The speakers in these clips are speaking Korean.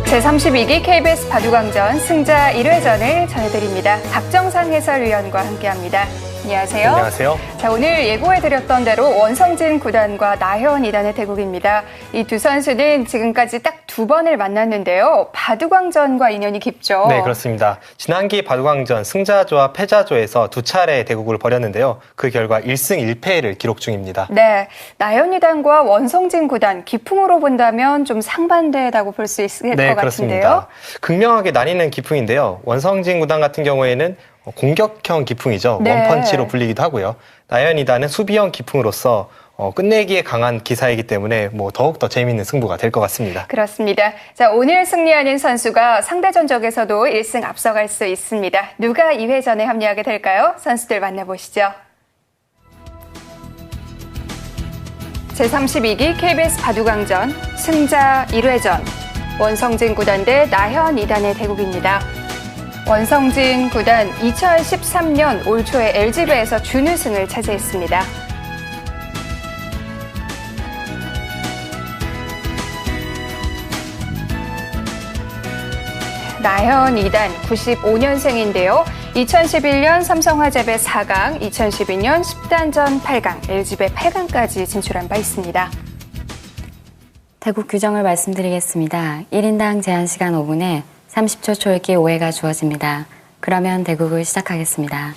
제32기 KBS 바둑왕전 승자 1회전을 전해드립니다. 박정상 해설위원과 함께합니다. 안녕하세요. 안녕하세요. 자, 오늘 예고해드렸던 대로 원성진 구단과 나현 2단의 대국입니다. 이 두 선수는 지금까지 딱 두 번을 만났는데요. 바둑왕전과 인연이 깊죠. 네, 그렇습니다. 지난기 바둑왕전 승자조와 패자조에서 두 차례 대국을 벌였는데요. 그 결과 1승 1패를 기록 중입니다. 네, 나현 2단과 원성진 구단 기풍으로 본다면 좀 상반되다고 볼 수 있을 것 그렇습니다. 같은데요. 극명하게 나뉘는 기풍인데요. 원성진 구단 같은 경우에는 공격형 기풍이죠. 네. 원펀치로 불리기도 하고요. 나현 2단은 수비형 기풍으로서 끝내기에 강한 기사이기 때문에 더욱더 재미있는 승부가 될 것 같습니다. 그렇습니다. 자, 오늘 승리하는 선수가 상대 전적에서도 1승 앞서갈 수 있습니다. 누가 2회전에 합류하게 될까요? 선수들 만나보시죠. 제32기 KBS 바둑왕전 승자 1회전 원성진 구단 대 나현 2단의 대국입니다. 원성진 구단 2013년 올 초에 LG배에서 준우승을 차지했습니다. 나현 2단 95년생인데요. 2011년 삼성화재배 4강, 2012년 10단전 8강, LG배 8강까지 진출한 바 있습니다. 대국 규정을 말씀드리겠습니다. 1인당 제한 시간 5분에 30초 초읽기 5회가 주어집니다. 그러면 대국을 시작하겠습니다.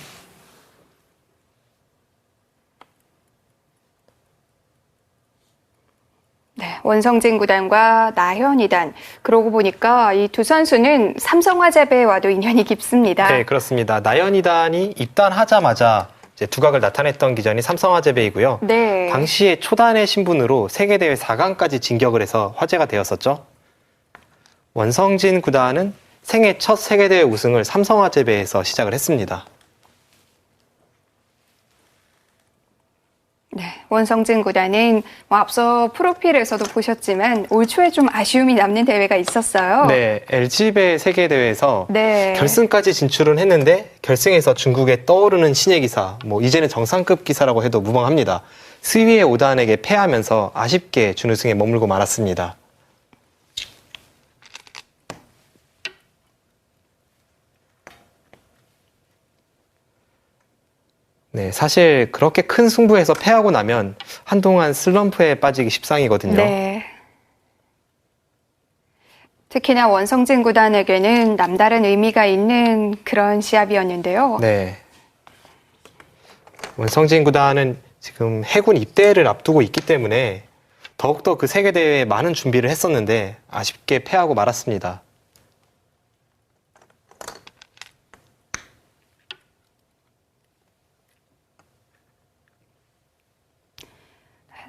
네, 원성진 구단과 나현 2단. 그러고 보니까 이 두 선수는 삼성화재배와도 인연이 깊습니다. 네, 그렇습니다. 나현 2단이 입단하자마자 이제 두각을 나타냈던 기전이 삼성화재배이고요. 네. 당시에 초단의 신분으로 세계대회 4강까지 진격을 해서 화제가 되었었죠. 원성진 구단은 생애 첫 세계대회 우승을 삼성화재배에서 시작을 했습니다. 네, 원성진 구단은 앞서 프로필에서도 보셨지만 올 초에 좀 아쉬움이 남는 대회가 있었어요. 네, LG배 세계대회에서 네. 결승까지 진출은 했는데 결승에서 중국의 떠오르는 신예 기사, 이제는 정상급 기사라고 해도 무방합니다. 스위의 5단에게 패하면서 아쉽게 준우승에 머물고 말았습니다. 네, 사실 그렇게 큰 승부에서 패하고 나면 한동안 슬럼프에 빠지기 십상이거든요. 네. 특히나 원성진 구단에게는 남다른 의미가 있는 그런 시합이었는데요. 네. 원성진 구단은 지금 해군 입대를 앞두고 있기 때문에 더욱더 그 세계대회에 많은 준비를 했었는데 아쉽게 패하고 말았습니다.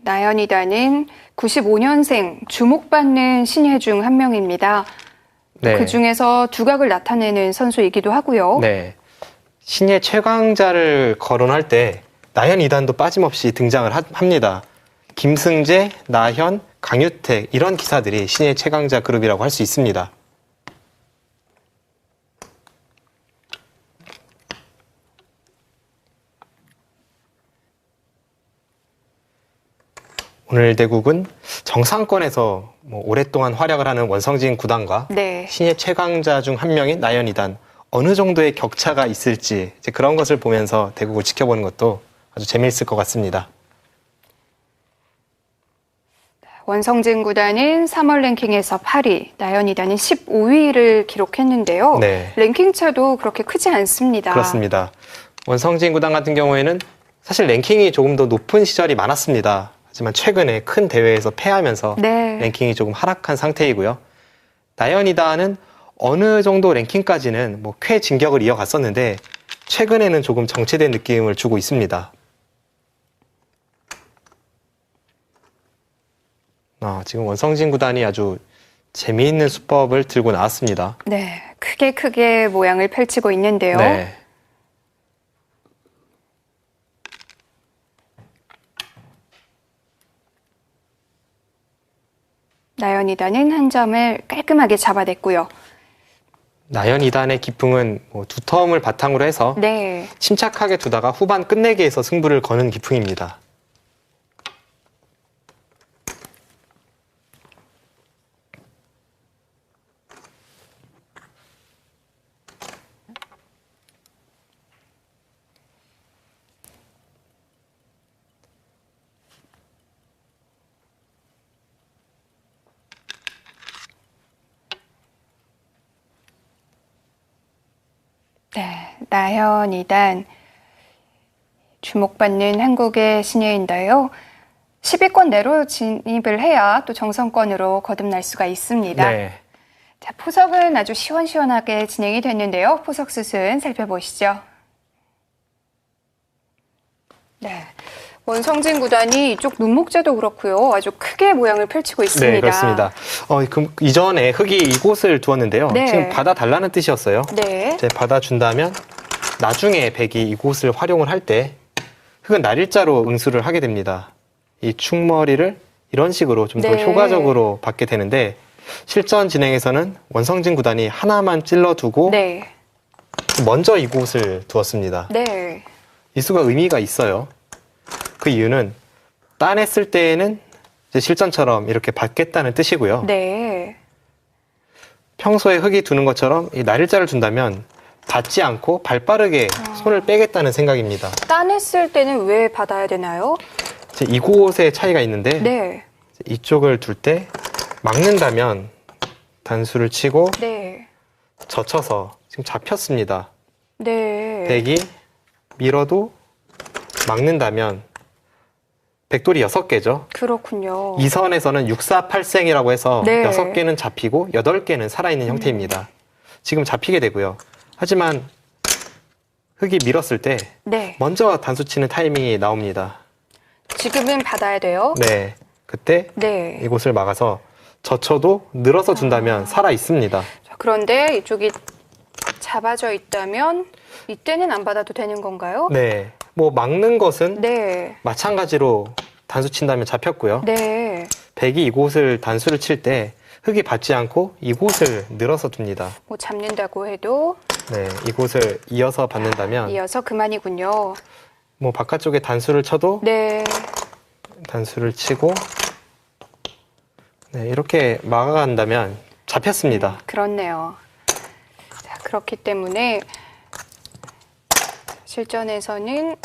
나현 2단은 95년생 주목받는 신예 중 한 명입니다. 네. 그 중에서 두각을 나타내는 선수이기도 하고요. 네. 신예 최강자를 거론할 때 나현 2단도 빠짐없이 등장을 합니다. 김승재, 나현, 강유택 이런 기사들이 신예 최강자 그룹이라고 할 수 있습니다. 오늘 대국은 정상권에서 오랫동안 활약을 하는 원성진 구단과 네. 신예 최강자 중 한 명인 나현 2단 어느 정도의 격차가 있을지 이제 그런 것을 보면서 대국을 지켜보는 것도 아주 재미있을 것 같습니다. 원성진 구단은 3월 랭킹에서 8위, 나현 2단은 15위를 기록했는데요. 네. 랭킹 차도 그렇게 크지 않습니다. 그렇습니다. 원성진 구단 같은 경우에는 사실 랭킹이 조금 더 높은 시절이 많았습니다. 하지만 최근에 큰 대회에서 패하면서 네. 랭킹이 조금 하락한 상태이고요. 나현 2단은 어느 정도 랭킹까지는 쾌 진격을 이어갔었는데 최근에는 조금 정체된 느낌을 주고 있습니다. 지금 원성진 구단이 아주 재미있는 수법을 들고 나왔습니다. 네, 크게 모양을 펼치고 있는데요. 네. 나현 2단은 한 점을 깔끔하게 잡아냈고요. 나현 2단의 기풍은 두터움을 바탕으로 해서 네. 침착하게 두다가 후반 끝내기에서 승부를 거는 기풍입니다. 나현 2단 주목받는 한국의 신예인데요. 10위권 내로 진입을 해야 또 정상권으로 거듭날 수가 있습니다. 네. 자, 포석은 아주 시원시원하게 진행이 됐는데요. 포석 수순 살펴보시죠. 네. 원성진 구단이 이쪽 눈목재도 그렇고요. 아주 크게 모양을 펼치고 있습니다. 네, 그렇습니다. 그럼 이전에 흙이 이곳을 두었는데요. 네. 지금 받아달라는 뜻이었어요. 네. 이제 받아준다면 나중에 백이 이곳을 활용을 할 때 흙은 날일자로 응수를 하게 됩니다. 이 축머리를 이런 식으로 좀 더 네. 효과적으로 받게 되는데 실전 진행에서는 원성진 구단이 하나만 찔러두고 네. 먼저 이곳을 두었습니다. 네. 이 수가 의미가 있어요. 그 이유는 따냈을 때에는 이제 실전처럼 이렇게 받겠다는 뜻이고요. 네. 평소에 흙이 두는 것처럼 이 날일자를 준다면 받지 않고 발빠르게 손을 빼겠다는 생각입니다. 따냈을 때는 왜 받아야 되나요? 이제 이곳의 차이가 있는데 네. 이쪽을 둘 때 막는다면 단수를 치고 네. 젖혀서 지금 잡혔습니다. 네. 백이 밀어도 막는다면 백돌이 6개죠. 그렇군요. 이 선에서는 648생이라고 해서 네. 6개는 잡히고 8개는 살아있는 형태입니다. 지금 잡히게 되고요. 하지만 흙이 밀었을 때 네. 먼저 단수 치는 타이밍이 나옵니다. 지금은 받아야 돼요. 네, 그때 네. 이곳을 막아서 젖혀도 늘어서 준다면 살아 있습니다. 자, 그런데 이쪽이 잡아져 있다면 이때는 안 받아도 되는 건가요? 네, 뭐 막는 것은 네. 마찬가지로 단수 친다면 잡혔고요. 네. 백이 이곳을 단수를 칠 때 흙이 받지 않고 이곳을 늘어서 둡니다. 뭐 잡는다고 해도 네, 이곳을 이어서 받는다면 이어서 그만이군요. 뭐 바깥쪽에 단수를 쳐도 네. 단수를 치고 네, 이렇게 막아간다면 잡혔습니다. 그렇네요. 자, 그렇기 때문에 실전에서는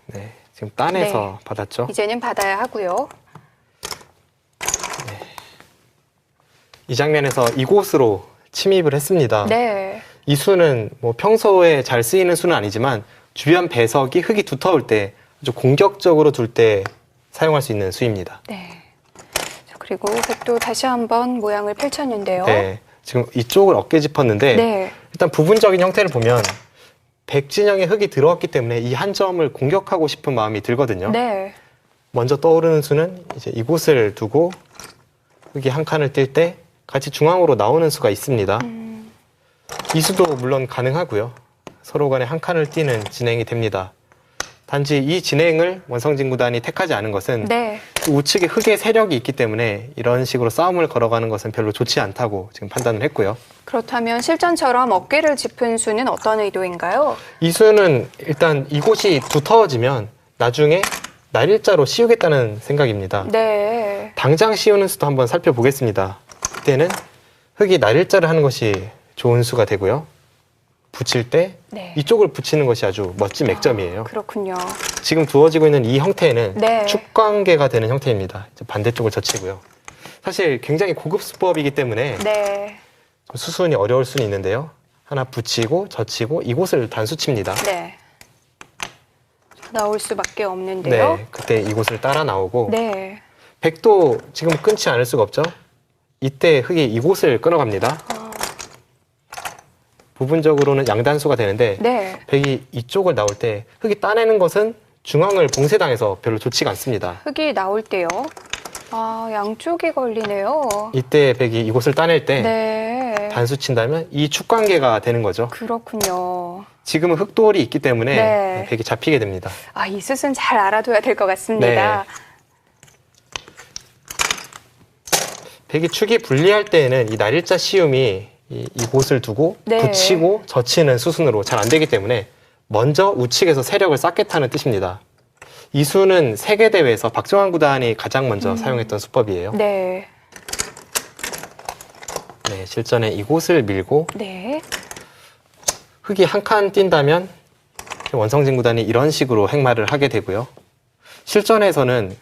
네, 지금 따내서 받았죠. 이제는 받아야 하고요. 이 장면에서 이곳으로 침입을 했습니다. 네. 이 수는 뭐 평소에 잘 쓰이는 수는 아니지만 주변 배석이 흙이 두터울 때 아주 공격적으로 둘 때 사용할 수 있는 수입니다. 네. 자, 그리고 백도 다시 한번 모양을 펼쳤는데요. 네, 지금 이쪽을 어깨 짚었는데 네. 일단 부분적인 형태를 보면 백진영의 흙이 들어왔기 때문에 이 한 점을 공격하고 싶은 마음이 들거든요. 네. 먼저 떠오르는 수는 이제 이곳을 두고 흙이 한 칸을 뛸 때 같이 중앙으로 나오는 수가 있습니다. 이 수도 물론 가능하고요. 서로 간에 한 칸을 띄는 진행이 됩니다. 단지 이 진행을 원성진 구단이 택하지 않은 것은 네. 우측에 흙의 세력이 있기 때문에 이런 식으로 싸움을 걸어가는 것은 별로 좋지 않다고 지금 판단을 했고요. 그렇다면 실전처럼 어깨를 짚은 수는 어떤 의도인가요? 이 수는 일단 이곳이 두터워지면 나중에 날일자로 씌우겠다는 생각입니다. 네. 당장 씌우는 수도 한번 살펴보겠습니다. 그때는 흙이 날일자를 하는 것이 좋은 수가 되고요. 붙일 때 네. 이쪽을 붙이는 것이 아주 멋진 맥점이에요. 그렇군요. 지금 두어지고 있는 이 형태는 네. 축관계가 되는 형태입니다. 이제 반대쪽을 젖히고요. 사실 굉장히 고급 수법이기 때문에 네. 수순이 어려울 수는 있는데요. 하나 붙이고 젖히고 이곳을 단수칩니다. 네. 나올 수밖에 없는데요. 네, 그때 이곳을 따라 나오고 네. 백도 지금 끊지 않을 수가 없죠. 이때 흙이 이곳을 끊어갑니다. 부분적으로는 양단수가 되는데 네. 백이 이쪽을 나올 때 흙이 따내는 것은 중앙을 봉쇄당해서 별로 좋지가 않습니다. 흙이 나올 때요. 아, 양쪽이 걸리네요. 이때 백이 이곳을 따낼 때 네. 단수 친다면 이 축관계가 되는 거죠. 그렇군요. 지금은 흙돌이 있기 때문에 네. 백이 잡히게 됩니다. 아, 이 숫은 잘 알아둬야 될 것 같습니다. 백이 축이 불리할 때에는 이 날일자 시움이 이곳을 두고 네. 붙이고 젖히는 수순으로 잘 안 되기 때문에 먼저 우측에서 세력을 쌓겠다는 뜻입니다. 이 수는 세계대회에서 박정환 구단이 가장 먼저 사용했던 수법이에요. 네. 네, 실전에 이곳을 밀고 네. 흙이 한 칸 뛴다면 원성진 구단이 이런 식으로 행마를 하게 되고요. 실전에서는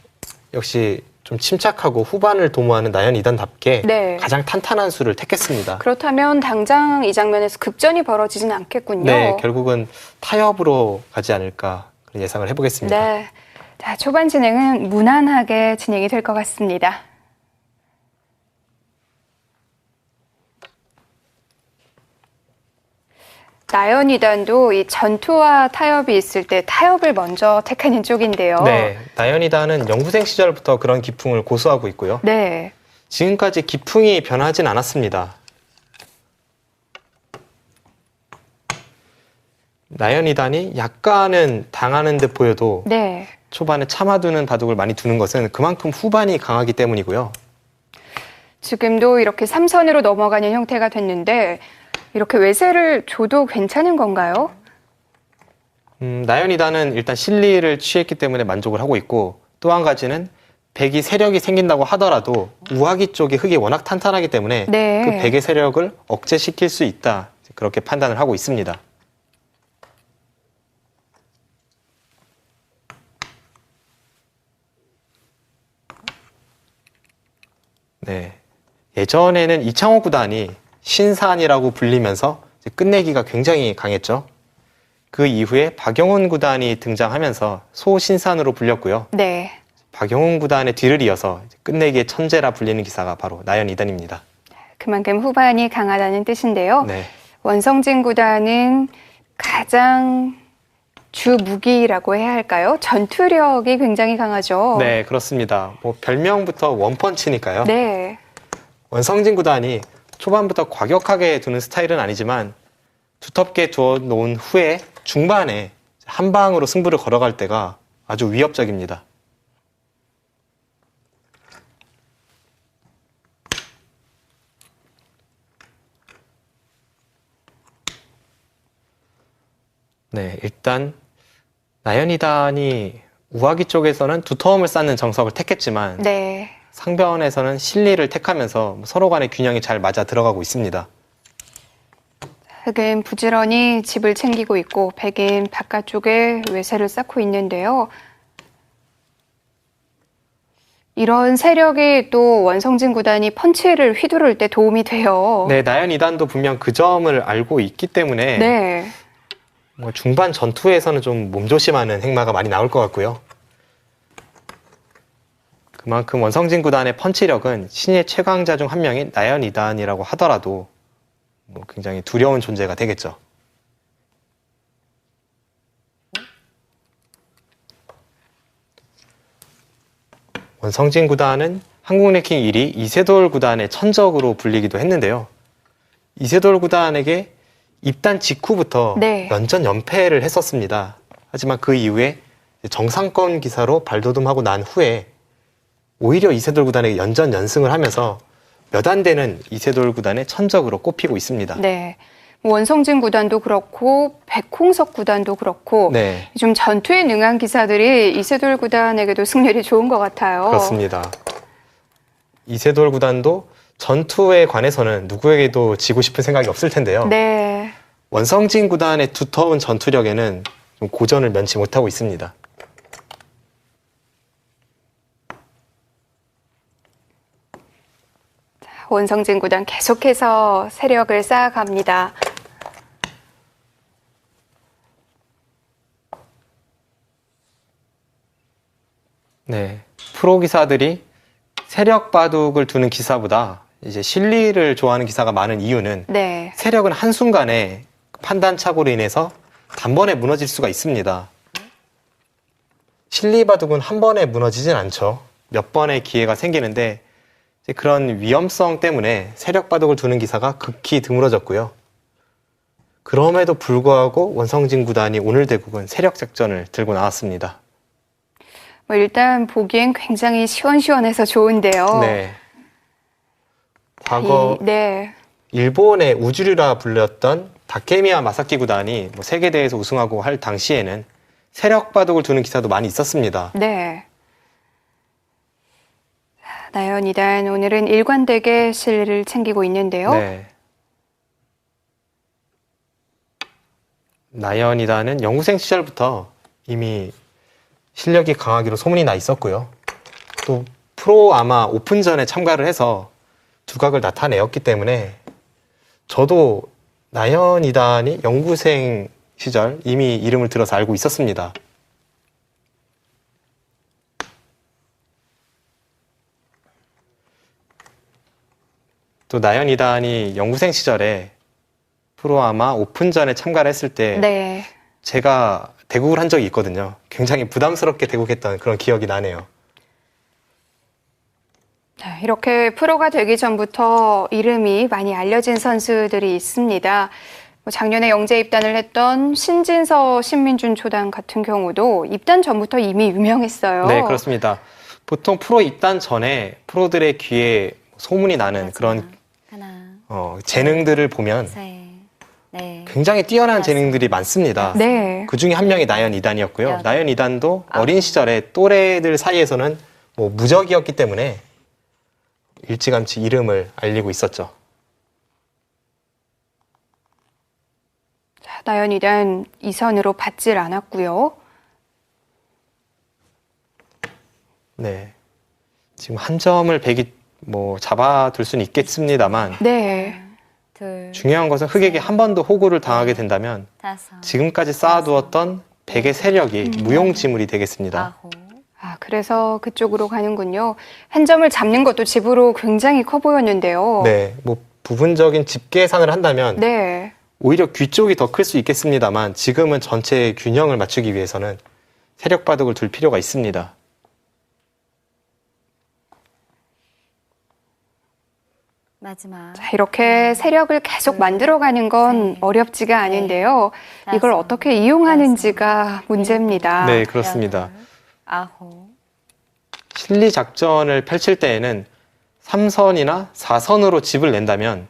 역시 좀 침착하고 후반을 도모하는 나연 2단답게 네. 가장 탄탄한 수를 택했습니다. 그렇다면 당장 이 장면에서 급전이 벌어지진 않겠군요. 네, 결국은 타협으로 가지 않을까 그런 예상을 해보겠습니다. 네. 자, 초반 진행은 무난하게 진행이 될 것 같습니다. 나연 2단도 이 전투와 타협이 있을 때 타협을 먼저 택하는 쪽인데요. 네, 나연 2단은 연구생 시절부터 그런 기풍을 고수하고 있고요. 네. 지금까지 기풍이 변하진 않았습니다. 나연 2단이 약간은 당하는 듯 보여도 네. 초반에 참아두는 바둑을 많이 두는 것은 그만큼 후반이 강하기 때문이고요. 지금도 이렇게 3선으로 넘어가는 형태가 됐는데 이렇게 외세를 줘도 괜찮은 건가요? 나연 2단은 일단 실리를 취했기 때문에 만족을 하고 있고, 또 한 가지는 백이 세력이 생긴다고 하더라도 우하기 쪽이 흙이 워낙 탄탄하기 때문에 네. 그 백의 세력을 억제시킬 수 있다, 그렇게 판단을 하고 있습니다. 네, 예전에는 이창호 구단이 신산이라고 불리면서 끝내기가 굉장히 강했죠. 그 이후에 박영훈 구단이 등장하면서 소신산으로 불렸고요. 네. 박영훈 구단의 뒤를 이어서 끝내기의 천재라 불리는 기사가 바로 나연 2단입니다. 그만큼 후반이 강하다는 뜻인데요. 네, 원성진 구단은 가장 주 무기라고 해야 할까요? 전투력이 굉장히 강하죠. 네, 그렇습니다. 뭐 별명부터 원펀치니까요. 네. 원성진 구단이 초반부터 과격하게 두는 스타일은 아니지만 두텁게 두어 놓은 후에 중반에 한 방으로 승부를 걸어갈 때가 아주 위협적입니다. 네, 일단 나연 2단이 우하기 쪽에서는 두터움을 쌓는 정석을 택했지만 네. 상변에서는 실리를 택하면서 서로 간의 균형이 잘 맞아 들어가고 있습니다. 흑은 부지런히 집을 챙기고 있고 백인 바깥쪽에 외세를 쌓고 있는데요. 이런 세력이 또 원성진 구단이 펀치를 휘두를 때 도움이 돼요. 네, 나연 2단도 분명 그 점을 알고 있기 때문에 네. 뭐 중반 전투에서는 좀 몸조심하는 행마가 많이 나올 것 같고요. 그만큼 원성진 구단의 펀치력은 신예 최강자 중 한 명인 나연 2단이라고 하더라도 뭐 굉장히 두려운 존재가 되겠죠. 원성진 구단은 한국 랭킹 1위 이세돌 구단의 천적으로 불리기도 했는데요. 이세돌 구단에게 입단 직후부터 네. 연전 연패를 했었습니다. 하지만 그 이후에 정상권 기사로 발돋움하고 난 후에 오히려 이세돌 구단에게 연전 연승을 하면서 몇 안 되는 이세돌 구단의 천적으로 꼽히고 있습니다. 네. 원성진 구단도 그렇고 백홍석 구단도 그렇고 네, 좀 전투에 능한 기사들이 이세돌 구단에게도 승률이 좋은 것 같아요. 그렇습니다. 이세돌 구단도 전투에 관해서는 누구에게도 지고 싶은 생각이 없을 텐데요. 네. 원성진 구단의 두터운 전투력에는 좀 고전을 면치 못하고 있습니다. 원성진 구단 계속해서 세력을 쌓아갑니다. 네, 프로 기사들이 세력 바둑을 두는 기사보다 이제 실리를 좋아하는 기사가 많은 이유는 네. 세력은 한순간에 판단착오로 인해서 단번에 무너질 수가 있습니다. 실리 바둑은 한 번에 무너지진 않죠. 몇 번의 기회가 생기는데 이제 그런 위험성 때문에 세력 바둑을 두는 기사가 극히 드물어졌고요. 그럼에도 불구하고 원성진 구단이 오늘 대국은 세력 작전을 들고 나왔습니다. 뭐 일단 보기엔 굉장히 시원시원해서 좋은데요. 네. 과거 네. 일본의 우주류라 불렸던 다케미야 마사키 구단이 뭐 세계대회에서 우승하고 할 당시에는 세력 바둑을 두는 기사도 많이 있었습니다. 네. 나연 2단 오늘은 일관되게 실리를 챙기고 있는데요. 네. 나연 2단은 연구생 시절부터 이미 실력이 강하기로 소문이 나 있었고요. 또 프로아마 오픈전에 참가를 해서 두각을 나타내었기 때문에 저도 나연 2단이 연구생 시절 이미 이름을 들어서 알고 있었습니다. 또 나연 2단이 연구생 시절에 프로아마 오픈전에 참가를 했을 때 네. 제가 대국을 한 적이 있거든요. 굉장히 부담스럽게 대국했던 그런 기억이 나네요. 네, 이렇게 프로가 되기 전부터 이름이 많이 알려진 선수들이 있습니다. 작년에 영재 입단을 했던 신진서, 신민준 초단 같은 경우도 입단 전부터 이미 유명했어요. 네, 그렇습니다. 보통 프로 입단 전에 프로들의 귀에 소문이 나는 그런 하나, 재능들을 보면 셋, 넷, 굉장히 뛰어난 재능들이 많습니다. 네. 그 중에 한 명이 나연 2단이었고요. 여덟, 나연 2단도 아홉. 어린 시절에 또래들 사이에서는 뭐 무적이었기 때문에 일찌감치 이름을 알리고 있었죠. 자, 나연 2단 2선으로 받질 않았고요. 네. 지금 한 점을 백이 잡아둘 수는 있겠습니다만 네. 둘, 중요한 것은 흑에게 한 번 더 호구를 당하게 된다면 다섯, 지금까지 쌓아두었던 백의 세력이 무용지물이 되겠습니다. 아홉, 그래서 그쪽으로 가는군요. 한 점을 잡는 것도 집으로 굉장히 커 보였는데요. 네, 부분적인 집 계산을 한다면 네. 오히려 귀 쪽이 더 클 수 있겠습니다만 지금은 전체의 균형을 맞추기 위해서는 세력 바둑을 둘 필요가 있습니다. 마지막. 자, 이렇게 세력을 계속 만들어가는 건 어렵지가 않은데요. 이걸 어떻게 이용하는지가 문제입니다. 네, 그렇습니다. 여덟, 아홉, 실리 작전을 펼칠 때에는 3선이나 4선으로 집을 낸다면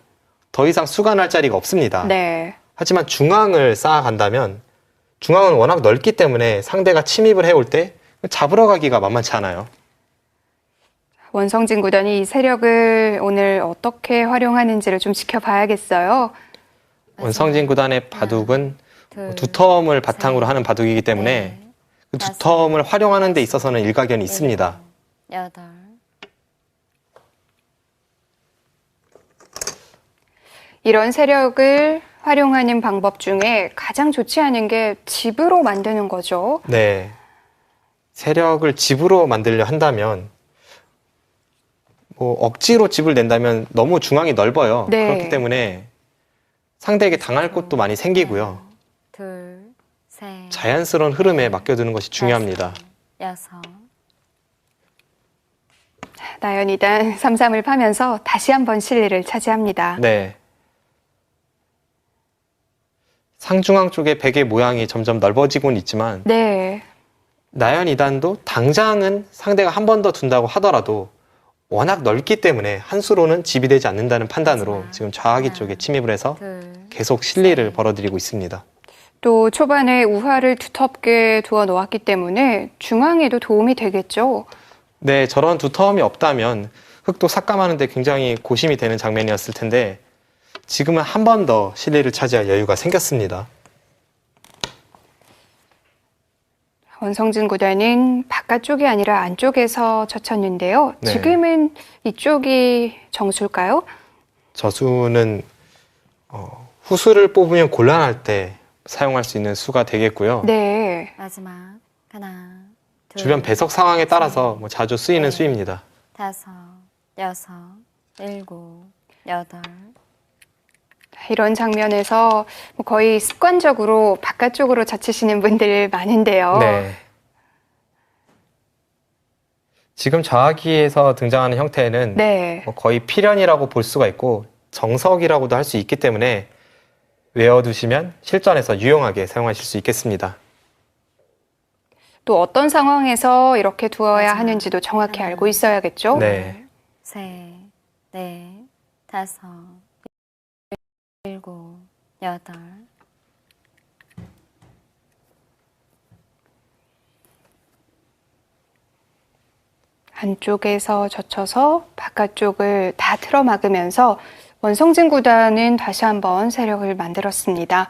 더 이상 수가 날 자리가 없습니다. 네. 하지만 중앙을 쌓아간다면 중앙은 워낙 넓기 때문에 상대가 침입을 해올 때 잡으러 가기가 만만치 않아요. 원성진 구단이 이 세력을 오늘 어떻게 활용하는지를 좀 지켜봐야겠어요. 원성진 구단의 바둑은 둘, 두 텀을 바탕으로 하는 바둑이기 때문에 그 두 텀을 활용하는 데 있어서는 일가견이 있습니다. 여덟, 이런 세력을 활용하는 방법 중에 가장 좋지 않은 게 집으로 만드는 거죠. 네. 세력을 집으로 만들려 한다면 억지로 집을 낸다면 너무 중앙이 넓어요. 네. 그렇기 때문에 상대에게 당할 곳도 많이 생기고요. 둘, 셋, 자연스러운 흐름에 맡겨두는 것이 중요합니다. 여섯, 나연 2단 3-3을 파면서 다시 한번 실리를 차지합니다. 네. 상중앙 쪽에 백의 모양이 점점 넓어지고는 있지만 네. 나연 2단도 당장은 상대가 한 번 더 둔다고 하더라도 워낙 넓기 때문에 한 수로는 집이 되지 않는다는 판단으로 지금 좌하기 쪽에 침입을 해서 둘, 계속 실리를 벌어들이고 있습니다. 또 초반에 우화를 두텁게 두어 놓았기 때문에 중앙에도 도움이 되겠죠. 네, 저런 두터움이 없다면 흑도 삭감하는 데 굉장히 고심이 되는 장면이었을 텐데 지금은 한 번 더 실리를 차지할 여유가 생겼습니다. 원성진 구단은 바깥쪽이 아니라 안쪽에서 젖혔는데요. 네. 지금은 이쪽이 정수일까요? 저수는 후수를 뽑으면 곤란할 때 사용할 수 있는 수가 되겠고요. 네. 마지막. 하나, 둘, 주변 배석 상황에 따라서 자주 쓰이는 수입니다. 다섯, 여섯, 일곱, 여덟, 이런 장면에서 거의 습관적으로 바깥쪽으로 젖히시는 분들 많은데요. 네. 지금 좌하기에서 등장하는 형태는 네. 거의 필연이라고 볼 수가 있고 정석이라고도 할 수 있기 때문에 외워두시면 실전에서 유용하게 사용하실 수 있겠습니다. 또 어떤 상황에서 이렇게 두어야 하는지도 정확히 알고 있어야겠죠? 네. 셋, 넷, 다섯, 일곱, 여덟, 안쪽에서 젖혀서 바깥쪽을 다 틀어막으면서 원성진 구단은 다시 한번 세력을 만들었습니다.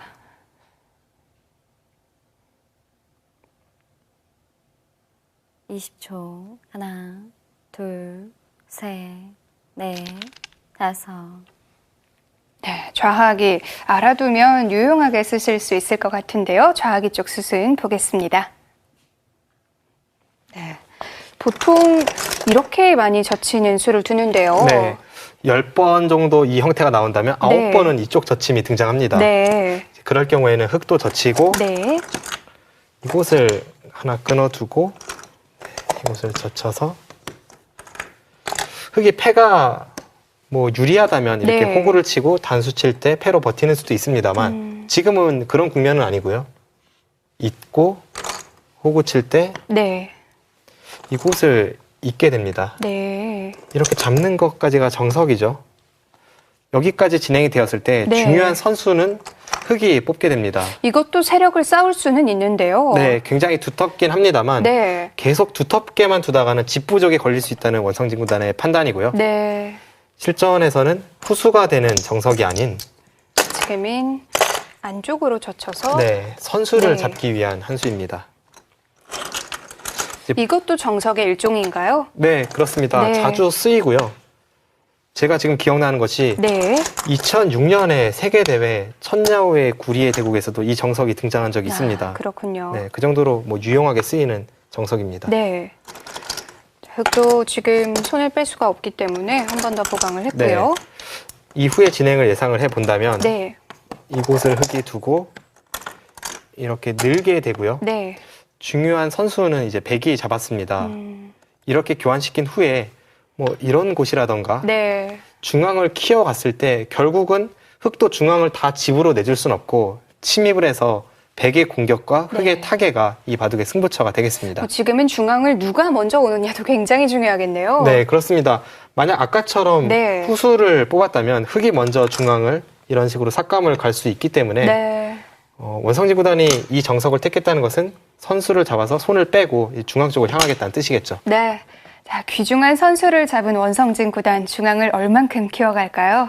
이십 초. 하나, 둘, 셋, 넷, 다섯. 네, 좌하기 알아두면 유용하게 쓰실 수 있을 것 같은데요. 좌하기 쪽 수순 보겠습니다. 네, 보통 이렇게 많이 젖히는 수를 두는데요. 네. 10번 정도 이 형태가 나온다면 네. 9번은 이쪽 젖힘이 등장합니다. 네, 그럴 경우에는 흙도 젖히고 네, 이곳을 하나 끊어두고 이곳을 젖혀서 흙이 패가 뭐 유리하다면 이렇게 네. 호구를 치고 단수 칠 때 패로 버티는 수도 있습니다만 지금은 그런 국면은 아니고요. 잇고 호구 칠 때 네, 이곳을 잇게 됩니다. 네. 이렇게 잡는 것까지가 정석이죠. 여기까지 진행이 되었을 때 네. 중요한 선수는 흙이 뽑게 됩니다. 이것도 세력을 쌓을 수는 있는데요. 네, 굉장히 두텁긴 합니다만 네, 계속 두텁게만 두다가는 집부족에 걸릴 수 있다는 원성진 구단의 판단이고요. 네. 실전에서는 후수가 되는 정석이 아닌 지금은 안쪽으로 젖혀서 네, 선수를 네. 잡기 위한 한 수입니다. 이것도 정석의 일종인가요? 네, 그렇습니다. 네. 자주 쓰이고요. 제가 지금 기억나는 것이 네. 2006년에 세계대회 천야오의 구리의 대국에서도 이 정석이 등장한 적이 있습니다. 아, 그렇군요. 네, 그 정도로 뭐 유용하게 쓰이는 정석입니다. 네. 흙도 지금 손을 뺄 수가 없기 때문에 한 번 더 보강을 했고요. 이후의 진행을 예상을 해본다면 네. 이곳을 흙이 두고 이렇게 늘게 되고요. 네. 중요한 선수는 이제 백이 잡았습니다. 음, 이렇게 교환시킨 후에 뭐 이런 곳이라던가 네. 중앙을 키워갔을 때 결국은 흙도 중앙을 다 집으로 내줄 순 없고 침입을 해서 백의 공격과 흙의 네. 타개가 이 바둑의 승부처가 되겠습니다. 지금은 중앙을 누가 먼저 오느냐도 굉장히 중요하겠네요. 네, 그렇습니다. 만약 아까처럼 네. 후수를 뽑았다면 흙이 먼저 중앙을 이런 식으로 삭감을 갈 수 있기 때문에 네. 원성지 구단이 이 정석을 택했다는 것은 선수를 잡아서 손을 빼고 이 중앙 쪽을 향하겠다는 뜻이겠죠. 네. 자, 귀중한 선수를 잡은 원성진 구단 중앙을 얼만큼 키워갈까요?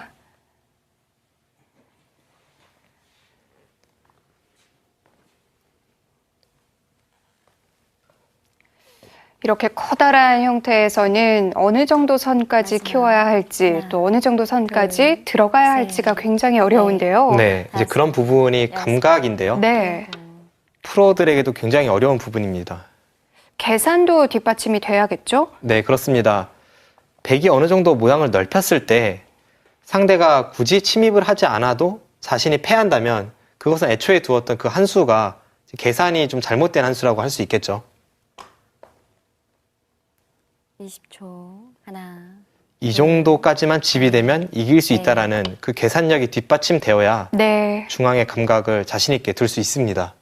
이렇게 커다란 형태에서는 어느 정도 선까지 맞아요. 키워야 할지 하나, 또 어느 정도 선까지 둘, 들어가야 셋, 할지가 굉장히 어려운데요. 네, 이제 그런 부분이 감각인데요. 네. 프로들에게도 굉장히 어려운 부분입니다. 계산도 뒷받침이 돼야겠죠? 네, 그렇습니다. 백이 어느 정도 모양을 넓혔을 때 상대가 굳이 침입을 하지 않아도 자신이 패한다면 그것은 애초에 두었던 그 한 수가 계산이 좀 잘못된 한 수라고 할 수 있겠죠. 20초. 하나. 이 정도까지만 집이 되면 이길 수 네. 있다라는 그 계산력이 뒷받침되어야 네. 중앙의 감각을 자신 있게 둘 수 있습니다.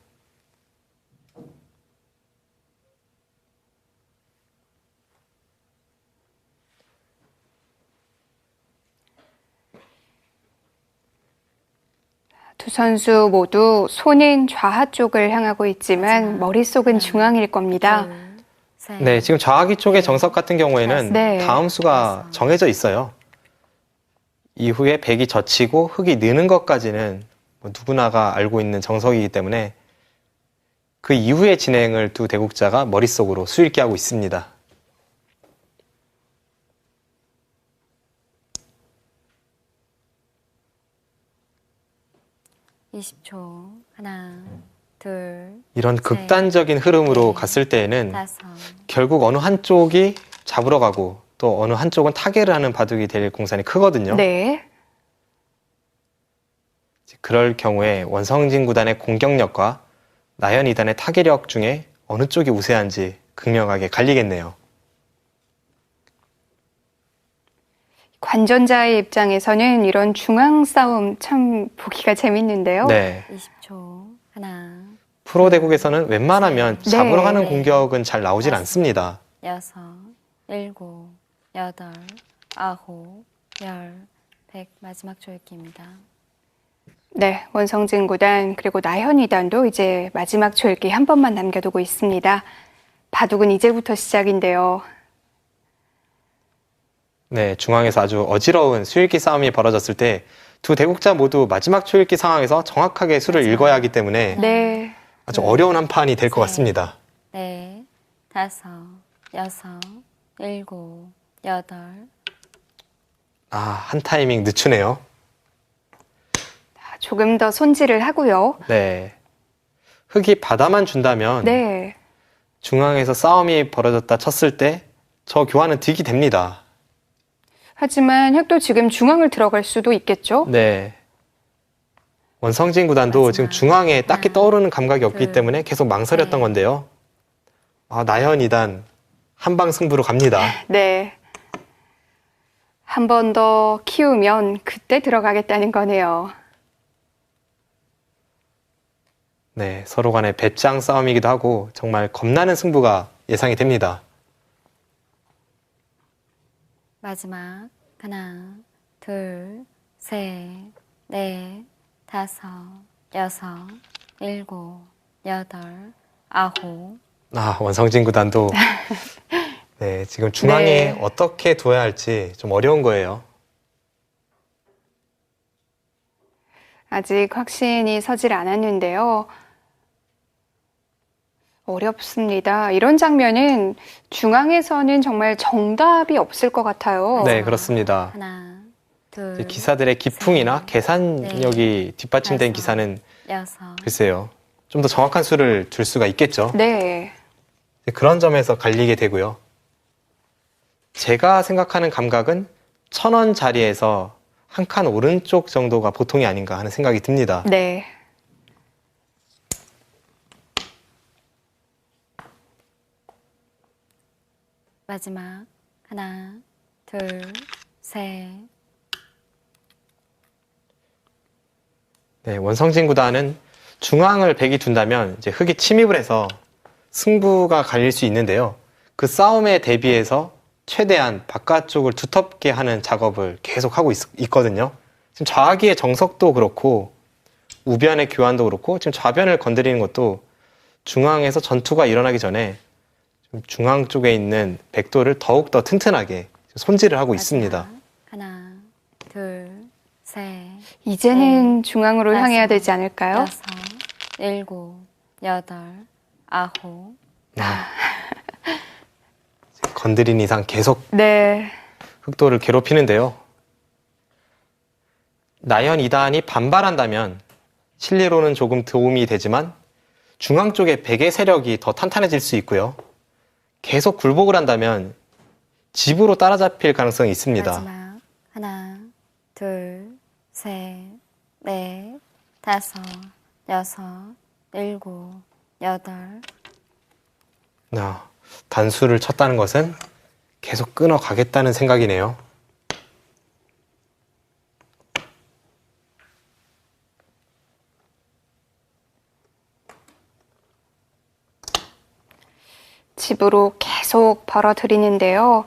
두 선수 모두 손은 좌하 쪽을 향하고 있지만 맞아요. 머릿속은 중앙일 겁니다. 둘, 셋. 네, 지금 좌하기 쪽의 정석 같은 경우에는 네. 다음 수가 정해져 있어요. 이후에 백이 젖히고 흙이 느는 것까지는 뭐 누구나가 알고 있는 정석이기 때문에 그 이후의 진행을 두 대국자가 머릿속으로 수일기 하고 있습니다. 네. 20초. 하나. 둘. 이런 네. 극단적인 흐름으로 네. 갔을 때에는 다섯. 결국 어느 한쪽이 잡으러 가고 또 어느 한쪽은 타개를 하는 바둑이 될 공산이 크거든요. 네. 그럴 경우에 원성진 구단의 공격력과 나현 2단의 타개력 중에 어느 쪽이 우세한지 극명하게 갈리겠네요. 관전자의 입장에서는 이런 중앙 싸움 참 보기가 재밌는데요. 네. 20초. 하나. 프로 대국에서는 웬만하면 네. 잡으러 가는 네. 공격은 잘 나오질 않습니다. 여섯. 일곱. 여덟. 아홉. 열. 백. 마지막 조율기입니다. 네, 원성진 구단 그리고 나현 2단도 이제 마지막 조율기 한 번만 남겨두고 있습니다. 바둑은 이제부터 시작인데요. 네, 중앙에서 아주 어지러운 수일기 싸움이 벌어졌을 때 두 대국자 모두 마지막 초읽기 상황에서 정확하게 수를 맞아요. 읽어야 하기 때문에 네. 아주 어려운 한 판이 될 것 같습니다. 넷, 다섯, 여섯, 일곱, 여덟, 아, 한 타이밍 늦추네요. 조금 더 손질을 하고요. 네. 흑이 받아만 준다면 네. 중앙에서 싸움이 벌어졌다 쳤을 때 저 교환은 득이 됩니다. 하지만 흑도 지금 중앙을 들어갈 수도 있겠죠? 네. 원성진 구단도 마지막. 지금 중앙에 딱히 하나, 떠오르는 감각이 없기 둘, 때문에 계속 망설였던 셋. 건데요. 아, 나현 2단 한방 승부로 갑니다. 네. 한 번 더 키우면 그때 들어가겠다는 거네요. 네, 서로 간의 배짱 싸움이기도 하고 정말 겁나는 승부가 예상이 됩니다. 마지막. 하나, 둘, 셋, 넷, 다섯, 여섯, 일곱, 여덟, 아홉. 아, 원성진 구단도 네, 지금 중앙에 네. 어떻게 둬야 할지 좀 어려운 거예요. 아직 확신이 서질 않았는데요. 어렵습니다. 이런 장면은 중앙에서는 정말 정답이 없을 것 같아요. 네, 그렇습니다. 하나, 둘, 이제 기사들의 기풍이나 셋, 계산력이 뒷받침된 다섯, 기사는 여섯. 글쎄요. 좀 더 정확한 수를 줄 수가 있겠죠. 네. 그런 점에서 갈리게 되고요. 제가 생각하는 감각은 1,000원 자리에서 한 칸 오른쪽 정도가 보통이 아닌가 하는 생각이 듭니다. 네. 마지막. 하나, 둘, 셋. 네, 원성진 구단은 중앙을 백이 둔다면 이제 흑이 침입을 해서 승부가 갈릴 수 있는데요. 그 싸움에 대비해서 최대한 바깥쪽을 두텁게 하는 작업을 계속 하고 있거든요. 지금 좌기의 정석도 그렇고 우변의 교환도 그렇고 지금 좌변을 건드리는 것도 중앙에서 전투가 일어나기 전에 좀 중앙 쪽에 있는 백도를 더욱더 튼튼하게 손질을 하고 있습니다. 마지막. 하나, 둘, 셋, 이제는 중앙으로 다섯, 향해야 되지 않을까요? 여섯, 일곱, 여덟, 아홉. 건드린 이상 계속 네. 흑도를 괴롭히는데요. 나현 2단이 반발한다면 실리로는 조금 도움이 되지만 중앙 쪽에 백의 세력이 더 탄탄해질 수 있고요. 계속 굴복을 한다면 집으로 따라잡힐 가능성이 있습니다. 마지막. 하나, 둘, 셋, 넷, 다섯, 여섯, 일곱, 여덟. 단수를 쳤다는 것은 계속 끊어가겠다는 생각이네요. 집으로 계속 벌어들이는데요.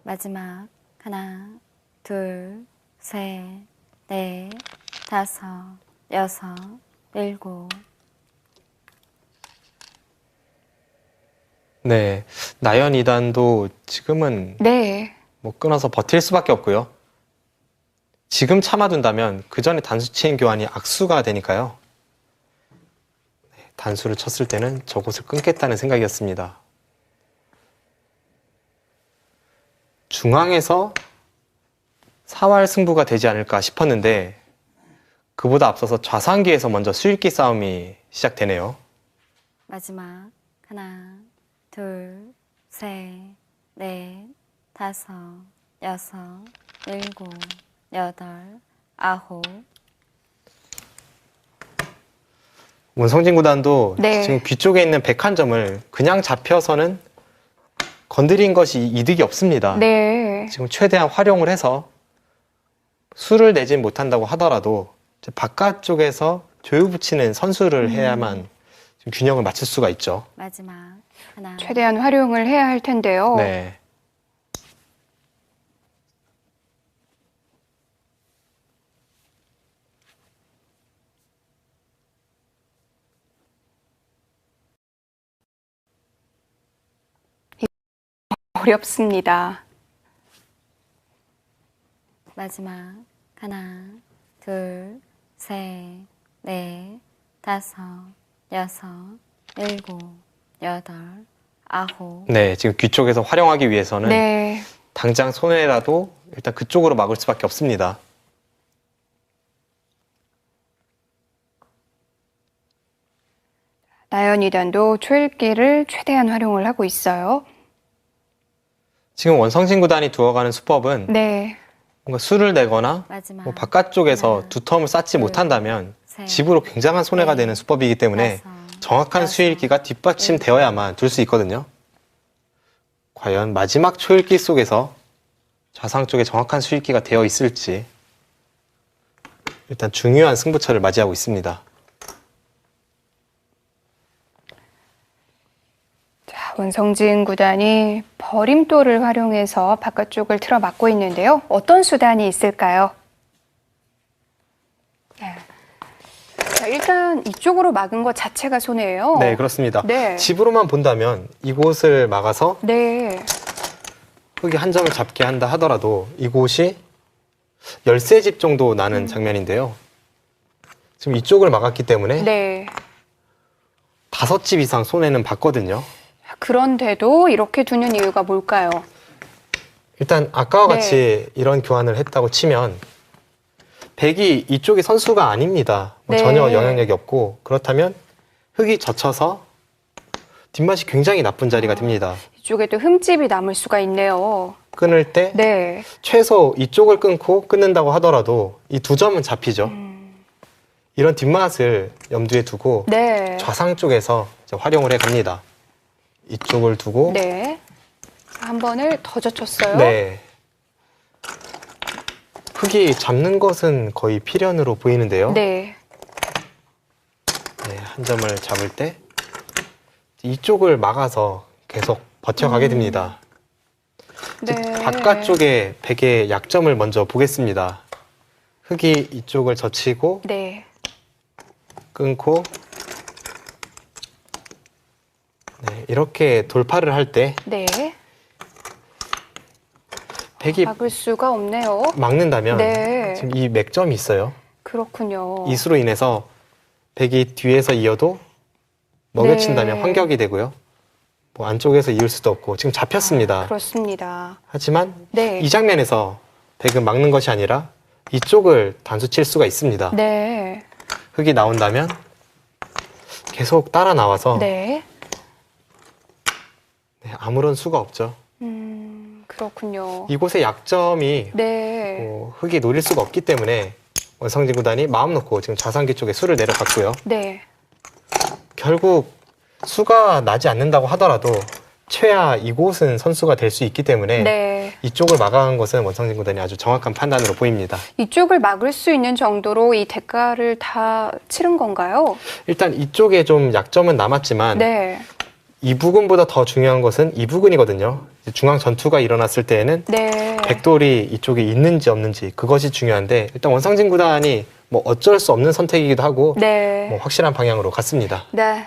마지막. 하나, 둘, 셋, 넷, 다섯, 여섯, 일곱. 네, 나현 2단도 지금은 네. 뭐 끊어서 버틸 수밖에 없고요. 지금 참아둔다면 그 전에 단수 치인 교환이 악수가 되니까요. 네, 단수를 쳤을 때는 저곳을 끊겠다는 생각이었습니다. 중앙에서 사활 승부가 되지 않을까 싶었는데 그보다 앞서서 좌상기에서 먼저 수익기 싸움이 시작되네요. 마지막. 하나, 둘, 셋, 넷, 다섯, 여섯, 일곱, 여덟, 아홉. 원성진 구단도 네. 지금 귀 쪽에 있는 101점을 그냥 잡혀서는 건드린 것이 이득이 없습니다. 네. 지금 최대한 활용을 해서 수를 내진 못한다고 하더라도 이제 바깥쪽에서 조유 붙이는 선수를 해야만 지금 균형을 맞출 수가 있죠. 마지막. 하나, 최대한 활용을 해야 할 텐데요. 네. 어렵습니다. 마지막. 하나, 둘, 셋, 넷, 다섯, 여섯, 일곱, 여덟, 아홉, 네, 지금 귀 쪽에서 활용하기 위해서는 네. 당장 손해라도 일단 그쪽으로 막을 수밖에 없습니다. 나연 2단도 초읽기를 최대한 활용을 하고 있어요. 지금 원성진 구단이 두어가는 수법은 네. 뭔가 수를 내거나 마지막 뭐 바깥쪽에서 하나, 두 텀을 쌓지 둘, 못한다면 셋, 집으로 굉장한 손해가 넷, 되는 수법이기 때문에 다섯, 정확한 여섯, 수읽기가 뒷받침되어야만 둘 수 있거든요. 과연 마지막 초읽기 속에서 좌상 쪽에 정확한 수읽기가 되어 있을지 일단 중요한 승부처를 맞이하고 있습니다. 자, 원성진 구단이 버림돌을 활용해서 바깥쪽을 틀어 막고 있는데요. 어떤 수단이 있을까요? 네. 자, 일단 이쪽으로 막은 것 자체가 손해예요. 네, 그렇습니다. 네. 집으로만 본다면 이곳을 막아서 네. 흙이 한 점을 잡게 한다 하더라도 이곳이 13집 정도 나는 장면인데요. 지금 이쪽을 막았기 때문에 네. 5집 이상 손해는 봤거든요. 그런데도 이렇게 두는 이유가 뭘까요? 일단 아까와 네. 같이 이런 교환을 했다고 치면 백이 이쪽이 선수가 아닙니다. 뭐 네. 전혀 영향력이 없고 그렇다면 흙이 젖혀서 뒷맛이 굉장히 나쁜 자리가 됩니다. 이쪽에도 흠집이 남을 수가 있네요. 끊을 때 네. 최소 이쪽을 끊고 끊는다고 하더라도 이 두 점은 잡히죠. 이런 뒷맛을 염두에 두고 네. 좌상 쪽에서 이제 활용을 해 갑니다. 이쪽을 두고 네. 한 번을 더 젖혔어요. 네. 흙이 잡는 것은 거의 필연으로 보이는데요. 네. 네, 한 점을 잡을 때 이쪽을 막아서 계속 버텨가게 됩니다. 네. 바깥쪽에 백의 약점을 먼저 보겠습니다. 흙이 이쪽을 젖히고 네. 끊고 네, 이렇게 돌파를 할 때 네. 백이 막을 수가 없네요. 막는다면 네. 지금 이 맥점이 있어요. 그렇군요. 이 수로 인해서 백이 뒤에서 이어도 먹여친다면 네. 환격이 되고요. 뭐 안쪽에서 이을 수도 없고 지금 잡혔습니다. 그렇습니다. 하지만 네. 이 장면에서 백은 막는 것이 아니라 이쪽을 단수 칠 수가 있습니다. 네. 흙이 나온다면 계속 따라 나와서 네. 네, 아무런 수가 없죠. 그렇군요. 이곳의 약점이 네. 흙이 노릴 수가 없기 때문에 원성진 구단이 마음 놓고 지금 좌상기 쪽에 수를 내려갔고요. 네. 결국 수가 나지 않는다고 하더라도 최하 이곳은 선수가 될 수 있기 때문에 네. 이쪽을 막아간 것은 원성진 구단이 아주 정확한 판단으로 보입니다. 이쪽을 막을 수 있는 정도로 이 대가를 다 치른 건가요? 일단 이쪽에 좀 약점은 남았지만 네. 이 부근보다 더 중요한 것은 이 부근이거든요. 중앙 전투가 일어났을 때에는 네. 백돌이 이쪽에 있는지 없는지 그것이 중요한데 일단 원성진 구단이 뭐 어쩔 수 없는 선택이기도 하고 네. 뭐 확실한 방향으로 갔습니다. 네.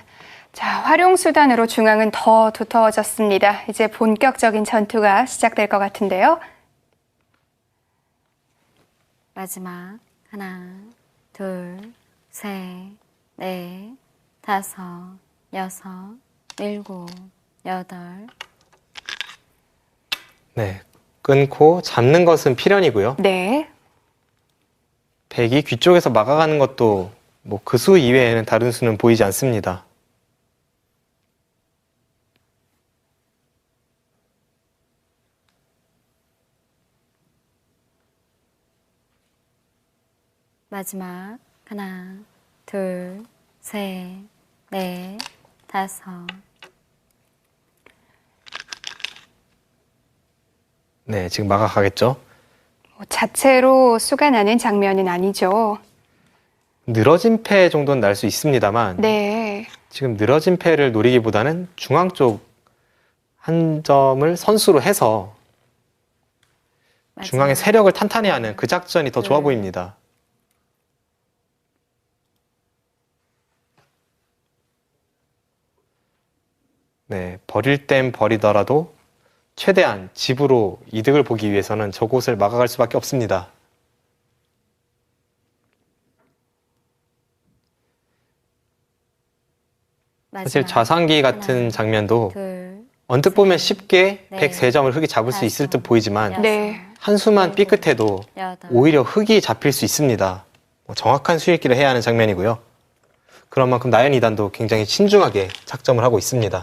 자, 활용 수단으로 중앙은 더 두터워졌습니다. 이제 본격적인 전투가 시작될 것 같은데요. 마지막 하나, 둘, 셋, 넷, 다섯, 여섯, 일곱, 여덟. 네, 끊고 잡는 것은 필연이고요. 네. 백이 귀 쪽에서 막아가는 것도 뭐 그 수 이외에는 다른 수는 보이지 않습니다. 마지막 하나, 둘, 셋, 넷, 다섯. 네, 지금 막아가겠죠. 자체로 수가 나는 장면은 아니죠. 늘어진 패 정도는 날 수 있습니다만 네. 지금 늘어진 패를 노리기보다는 중앙 쪽 한 점을 선수로 해서 중앙의 마지막. 세력을 탄탄히 하는 그 작전이 더 좋아 네. 보입니다. 네, 버릴 땐 버리더라도 최대한 집으로 이득을 보기 위해서는 저곳을 막아갈 수밖에 없습니다. 사실 마지막 좌상기 같은 하나, 장면도 둘, 언뜻 보면 쉽게 네. 103점을 흙이 잡을 수 있을 듯 보이지만 네. 한 수만 삐끗해도 여덟, 오히려 흙이 잡힐 수 있습니다. 정확한 수읽기를 해야 하는 장면이고요. 그런 만큼 나연 2단도 굉장히 신중하게 착점을 하고 있습니다.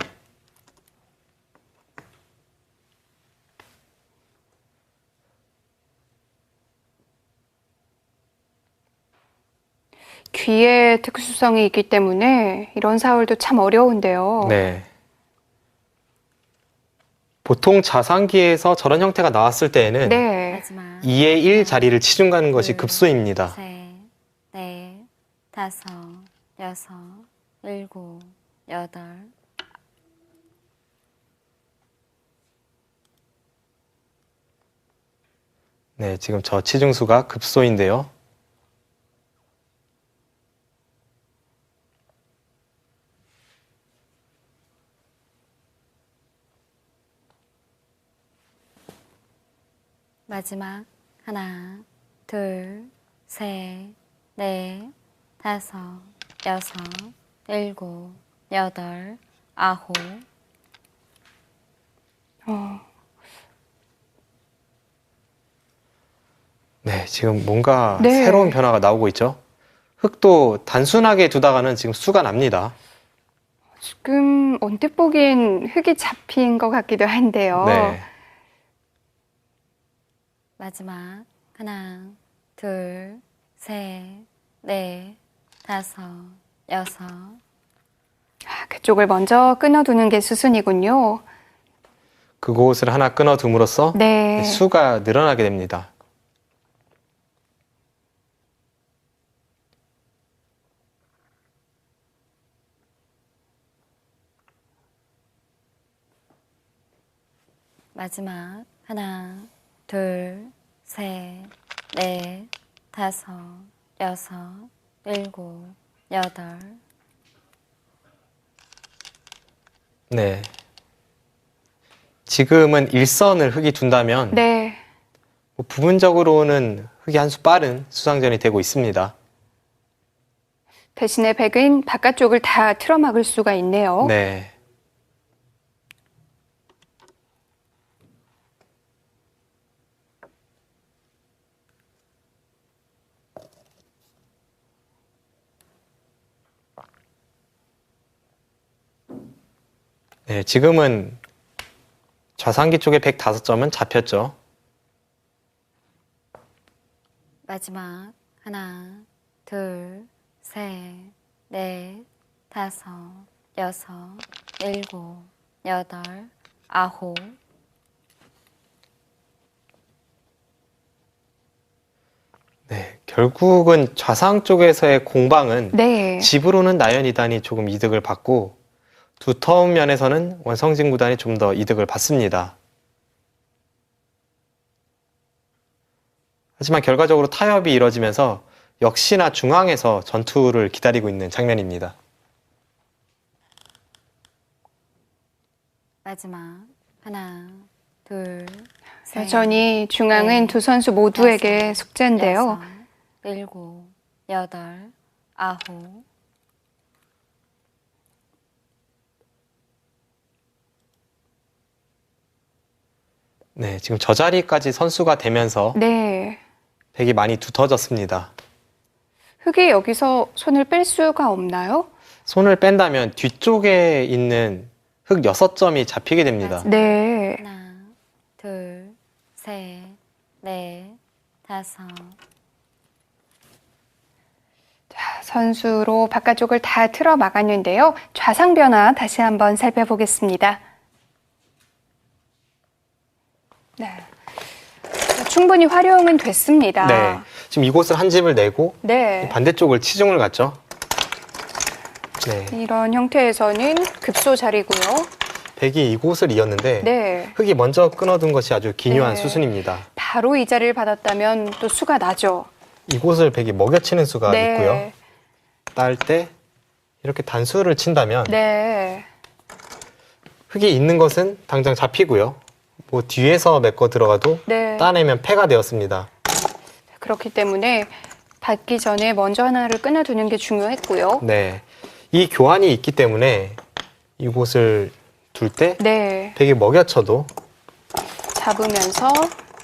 귀의 특수성이 있기 때문에 이런 사월도 참 어려운데요. 네. 보통 자상기에서 저런 형태가 나왔을 때에는 네. 마지막 2의 1 자리를 치중 가는 것이 급소입니다. 셋, 넷, 다섯, 여섯, 일곱, 여덟. 네, 지금 저 치중수가 급소인데요. 마지막 하나, 둘, 셋, 넷, 다섯, 여섯, 일곱, 여덟, 아홉. 네, 지금 뭔가 네. 새로운 변화가 나오고 있죠. 흙도 단순하게 두다가는 지금 수가 납니다. 지금 언뜻 보기엔 흙이 잡힌 것 같기도 한데요. 네. 마지막 하나, 둘, 셋, 넷, 다섯, 여섯. 그쪽을 먼저 끊어두는 게 수순이군요. 그곳을 하나 끊어둠으로써 네. 수가 늘어나게 됩니다. 마지막 하나, 둘, 셋, 넷, 다섯, 여섯, 일곱, 여덟. 네. 지금은 일선을 흙이 둔다면 네. 부분적으로는 흙이 한 수 빠른 수상전이 되고 있습니다. 대신에 백은 바깥쪽을 다 틀어막을 수가 있네요. 네. 네, 지금은 좌상기 쪽에 105점은 잡혔죠. 마지막 하나, 둘, 셋, 넷, 다섯, 여섯, 일곱, 여덟, 아홉. 네, 결국은 좌상 쪽에서의 공방은 네. 집으로는 나연 2단이 조금 이득을 받고 두터운 면에서는 원성진 구단이 좀 더 이득을 받습니다. 하지만 결과적으로 타협이 이뤄지면서 역시나 중앙에서 전투를 기다리고 있는 장면입니다. 마지막 하나, 둘, 셋, 여전히 중앙은 네. 두 선수 모두에게 다섯, 숙제인데요. 여섯, 일곱, 여덟, 아홉. 네, 지금 저 자리까지 선수가 되면서 네. 백이 많이 두터워졌습니다. 흙이 여기서 손을 뺄 수가 없나요? 손을 뺀다면 뒤쪽에 있는 흙 6점이 잡히게 됩니다. 네. 하나, 둘, 셋, 넷, 다섯. 선수로 바깥쪽을 다 틀어 막았는데요. 좌상 변화 다시 한번 살펴보겠습니다. 네. 충분히 활용은 됐습니다. 네, 지금 이곳을 한 집을 내고 네. 반대쪽을 치중을 갔죠. 네, 이런 형태에서는 급소 자리고요. 백이 이곳을 이었는데 네. 흙이 먼저 끊어둔 것이 아주 기묘한 네. 수순입니다. 바로 이 자리를 받았다면 또 수가 나죠. 이곳을 백이 먹여치는 수가 네. 있고요. 딸 때 이렇게 단수를 친다면 네. 흙이 있는 것은 당장 잡히고요. 뭐 뒤에서 메꿔 들어가도 네. 따내면 패가 되었습니다. 그렇기 때문에 받기 전에 먼저 하나를 끊어두는 게 중요했고요. 네, 이 교환이 있기 때문에 이곳을 둘 때 네. 백이 먹여쳐도 잡으면서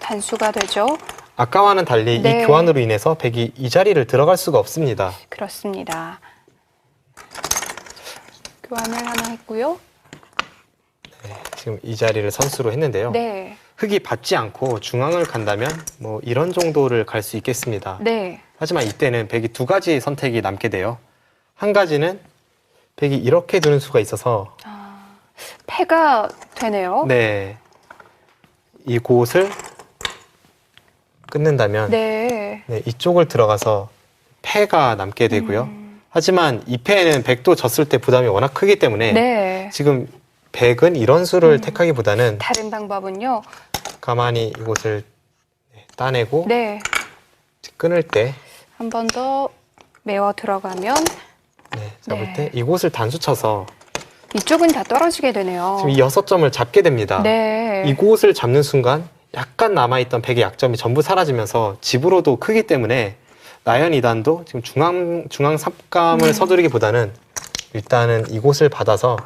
단수가 되죠. 아까와는 달리 네. 이 교환으로 인해서 백이 이 자리를 들어갈 수가 없습니다. 그렇습니다. 교환을 하나 했고요. 지금 이 자리를 선수로 했는데요. 네. 흙이 받지 않고 중앙을 간다면 뭐 이런 정도를 갈 수 있겠습니다. 네. 하지만 이때는 백이 두 가지 선택이 남게 돼요. 한 가지는 백이 이렇게 두는 수가 있어서 패가 되네요. 네, 이곳을 끊는다면 네. 네, 이쪽을 들어가서 패가 남게 되고요. 하지만 이 패에는 백도 졌을 때 부담이 워낙 크기 때문에 네. 지금 백은 이런 수를 택하기보다는 다른 방법은요. 가만히 이곳을 따내고 네. 끊을 때 한 번 더 메워 들어가면 잡을 네. 때 이곳을 단수 쳐서 이쪽은 다 떨어지게 되네요. 지금 이 6점을 잡게 됩니다. 네. 이곳을 잡는 순간 약간 남아있던 백의 약점이 전부 사라지면서 집으로도 크기 때문에 나연 2단도 지금 중앙 삽감을 서두르기보다는 일단은 이곳을 받아서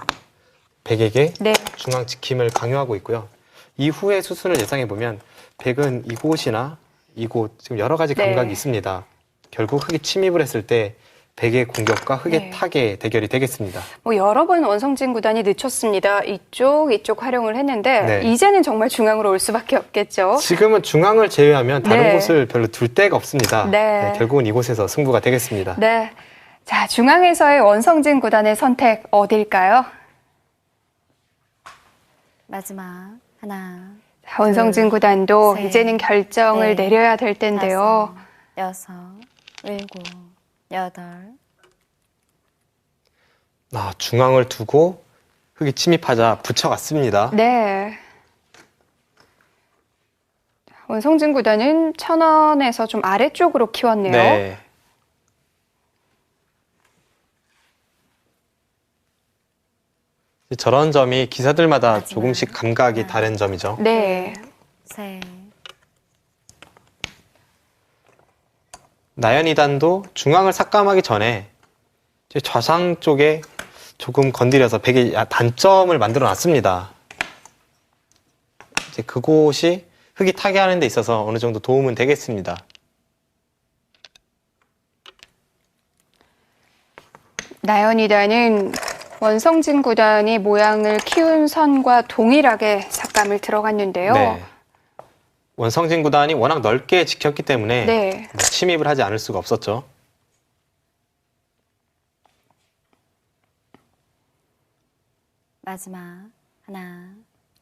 백에게 네. 중앙 지킴을 강요하고 있고요. 이후의 수순을 예상해 보면 백은 이곳이나 이곳 지금 여러 가지 네. 감각이 있습니다. 결국 흙이 침입을 했을 때 백의 공격과 흙의 네. 타의 대결이 되겠습니다. 뭐 여러 번 원성진 구단이 늦췄습니다. 이쪽 활용을 했는데 네. 이제는 정말 중앙으로 올 수밖에 없겠죠. 지금은 중앙을 제외하면 다른 네. 곳을 별로 둘 데가 없습니다. 네. 결국은 이곳에서 승부가 되겠습니다. 네. 자, 중앙에서의 원성진 구단의 선택 어딜까요? 마지막 하나, 자, 원성진 구단도 셋, 이제는 결정을 넷, 내려야 될 텐데요. 다섯, 여섯, 일곱, 여덟. 중앙을 두고 흙이 침입하자 붙여갔습니다. 네. 원성진 구단은 천원에서 좀 아래쪽으로 키웠네요. 네. 저런 점이 기사들마다 마지막. 조금씩 감각이 하나. 다른 점이죠. 네. 셋, 나연 2단도 중앙을 삭감하기 전에 이제 좌상 쪽에 조금 건드려서 백의 단점을 만들어 놨습니다. 이제 그곳이 흙이 타게 하는 데 있어서 어느 정도 도움은 되겠습니다. 나연이단은 원성진 구단이 모양을 키운 선과 동일하게 삭감을 들어갔는데요. 네. 원성진 구단이 워낙 넓게 지켰기 때문에 네. 침입을 하지 않을 수가 없었죠. 마지막 하나,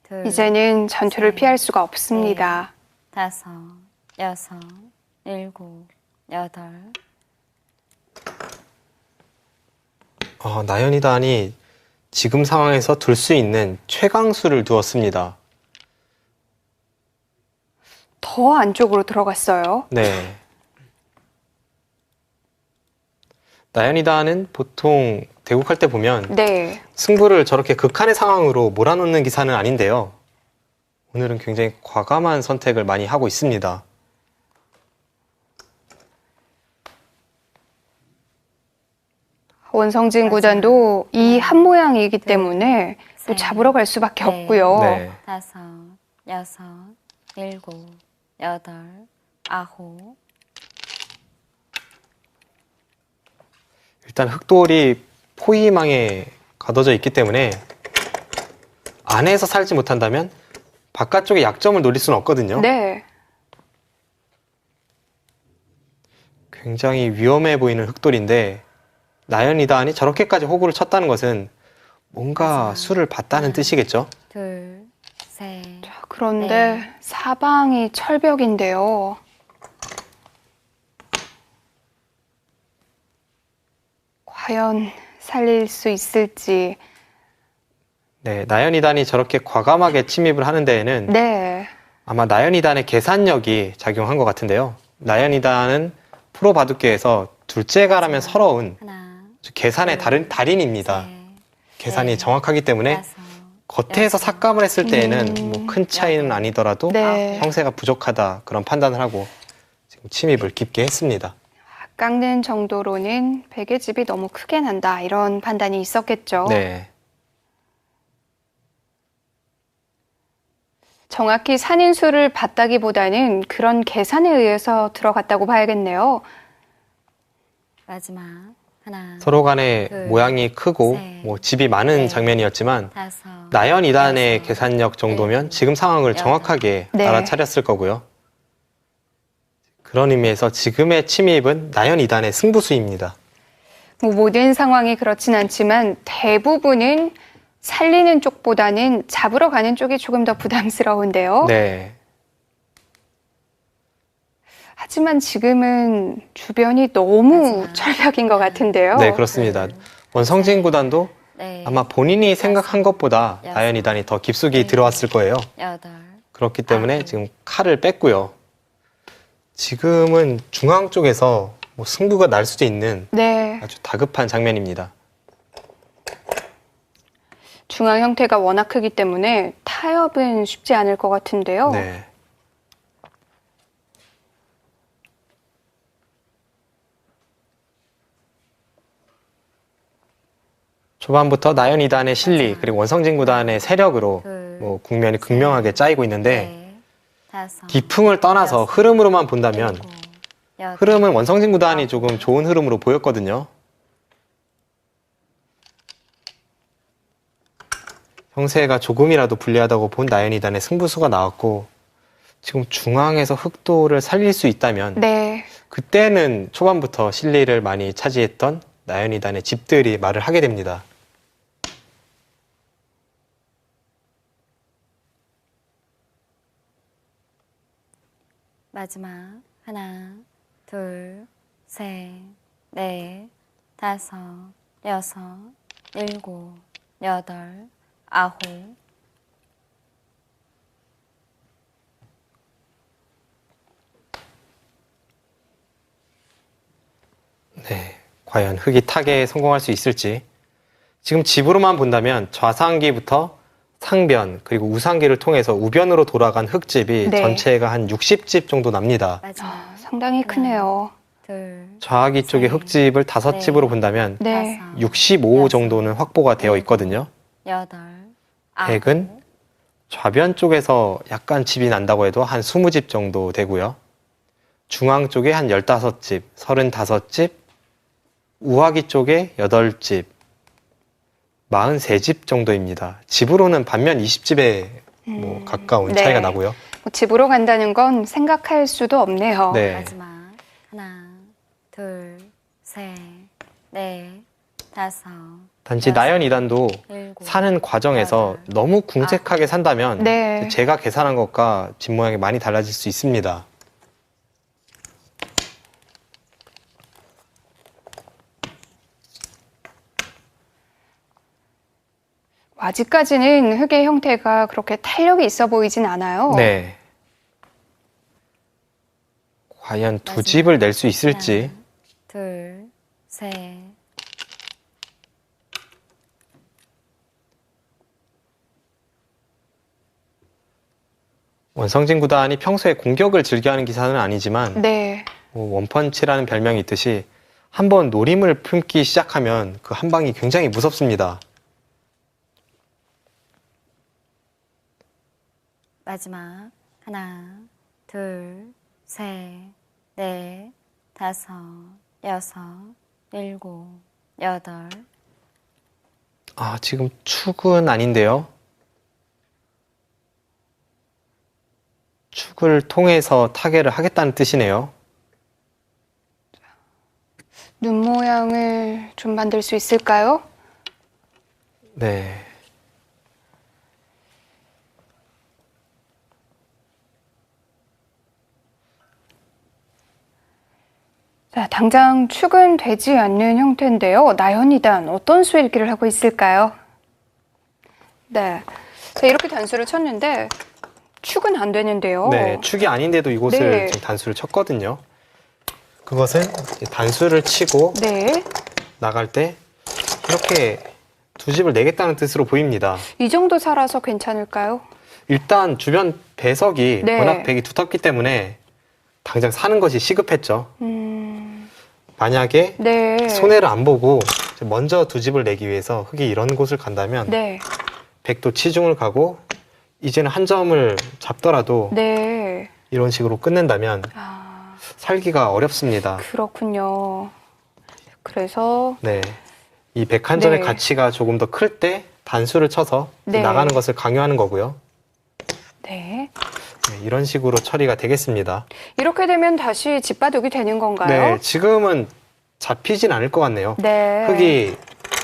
둘, 이제는 전투를 셋, 피할 수가 없습니다. 다섯, 여섯, 일곱, 여덟. 나연이단이 지금 상황에서 둘 수 있는 최강수를 두었습니다. 더 안쪽으로 들어갔어요. 네. 나연이단은 보통 대국할 때 보면 네. 승부를 저렇게 극한의 상황으로 몰아넣는 기사는 아닌데요. 오늘은 굉장히 과감한 선택을 많이 하고 있습니다. 원성진 구단도 이 한 모양이기 때문에 또 셋, 잡으러 갈 수밖에 넷, 없고요. 네. 다섯, 여섯, 일곱, 여덟, 아홉. 일단 흑돌이 포위망에 가둬져 있기 때문에 안에서 살지 못한다면 바깥쪽에 약점을 노릴 수는 없거든요. 네. 굉장히 위험해 보이는 흑돌인데 나연이단이 저렇게까지 호구를 쳤다는 것은 뭔가 수를 봤다는 뜻이겠죠. 둘, 셋, 자, 그런데 사방이 철벽인데요. 과연 살릴 수 있을지. 네, 나연이단이 저렇게 과감하게 침입을 하는 데에는 네. 아마 나연이단의 계산력이 작용한 것 같은데요. 나연이단은 프로 바둑계에서 둘째가라면 서러운 하나, 계산의 달인입니다. 셋, 계산이 넷, 정확하기 때문에 다섯, 겉에서 삭감을 했을 때에는 뭐 큰 차이는 아니더라도 네. 형세가 부족하다 그런 판단을 하고 지금 침입을 깊게 했습니다. 깎는 정도로는 백의 집이 너무 크게 난다 이런 판단이 있었겠죠. 네. 정확히 산인수를 봤다기보다는 그런 계산에 의해서 들어갔다고 봐야겠네요. 마지막. 하나, 서로 간에 둘, 모양이 크고 셋, 뭐 집이 많은 넷, 장면이었지만 다섯, 나연 2단의 여섯, 계산력 정도면 일곱, 지금 상황을 여덟. 정확하게 네. 알아차렸을 거고요. 그런 의미에서 지금의 침입은 나연 2단의 승부수입니다. 뭐 모든 상황이 그렇진 않지만 대부분은 살리는 쪽보다는 잡으러 가는 쪽이 조금 더 부담스러운데요. 네. 하지만 지금은 주변이 너무 하지만. 철벽인 것 같은데요. 네, 그렇습니다. 둘, 원성진 구단도 넷, 아마 본인이 생각한 것보다 여섯, 나연 2단이 더 깊숙이 일곱, 들어왔을 거예요. 여덟, 그렇기 때문에 아홉. 지금 칼을 뺐고요. 지금은 중앙 쪽에서 뭐 승부가 날 수도 있는 네. 아주 다급한 장면입니다. 중앙 형태가 워낙 크기 때문에 타협은 쉽지 않을 것 같은데요. 네. 초반부터 나연 2단의 실리 맞아. 그리고 원성진 구단의 세력으로 둘, 뭐 국면이 극명하게 짜이고 있는데 넷, 다섯, 기풍을 떠나서 여섯, 흐름으로만 본다면 일곱, 여덟, 흐름은 원성진 구단이 조금 좋은 흐름으로 보였거든요. 형세가 조금이라도 불리하다고 본 나연 2단의 승부수가 나왔고 지금 중앙에서 흑도를 살릴 수 있다면 네. 그때는 초반부터 실리를 많이 차지했던 나연 2단의 집들이 말을 하게 됩니다. 마지막. 하나, 둘, 셋, 넷, 다섯, 여섯, 일곱, 여덟, 아홉. 네, 과연 흑이 타개에 성공할 수 있을지. 지금 집으로만 본다면 좌상기부터 상변 그리고 우상기를 통해서 우변으로 돌아간 흑집이 네. 전체가 한 60집 정도 납니다. 마지막. 상당히 크네요. 둘, 좌하기 쪽에 셋, 흑집을 5집으로 네. 본다면 네. 다섯, 65 여섯, 정도는 확보가 되어 일곱, 있거든요. 여덟, 아홉. 백은 좌변 쪽에서 약간 집이 난다고 해도 한 20집 정도 되고요. 중앙 쪽에 한 15집, 35집, 우하기 쪽에 8집, 43집 정도입니다. 집으로는 반면 20집에 뭐 가까운 네. 차이가 나고요. 뭐 집으로 간다는 건 생각할 수도 없네요. 네. 마지막. 하나, 둘, 셋, 넷, 다섯, 단지 여섯, 나연 2단도 일곱, 사는 과정에서 여덟, 너무 궁색하게 산다면 네. 제가 계산한 것과 집 모양이 많이 달라질 수 있습니다. 아직까지는 흑의 형태가 그렇게 탄력이 있어 보이진 않아요. 네. 과연 두 마지막. 집을 낼 수 있을지. 하나, 둘, 셋. 원성진 구단이 평소에 공격을 즐겨하는 기사는 아니지만 네. 뭐 원펀치라는 별명이 있듯이 한번 노림을 품기 시작하면 그 한 방이 굉장히 무섭습니다. 마지막. 하나, 둘, 셋, 넷, 다섯, 여섯, 일곱, 여덟. 아, 지금 축은 아닌데요. 축을 통해서 타개를 하겠다는 뜻이네요. 눈 모양을 좀 만들 수 있을까요? 네. 자, 당장 축은 되지 않는 형태인데요. 나연 2단 어떤 수일기를 하고 있을까요? 네. 자, 이렇게 단수를 쳤는데 축은 안 되는데요. 네, 축이 아닌데도 이곳을 네. 지금 단수를 쳤거든요. 그것은 이제 단수를 치고 네. 나갈 때 이렇게 두 집을 내겠다는 뜻으로 보입니다. 이 정도 살아서 괜찮을까요? 일단 주변 배석이 네. 워낙 백이 두텁기 때문에 당장 사는 것이 시급했죠. 만약에 네. 손해를 안 보고 먼저 두 집을 내기 위해서 흑이 이런 곳을 간다면 네. 백도 치중을 가고 이제는 한 점을 잡더라도 네. 이런 식으로 끝낸다면 아, 살기가 어렵습니다. 그렇군요. 그래서 네. 이 백한점의 네. 가치가 조금 더 클 때 단수를 쳐서 네. 나가는 것을 강요하는 거고요. 네. 네, 이런 식으로 처리가 되겠습니다. 이렇게 되면 다시 집바둑이 되는 건가요? 네, 지금은 잡히진 않을 것 같네요. 네. 흙이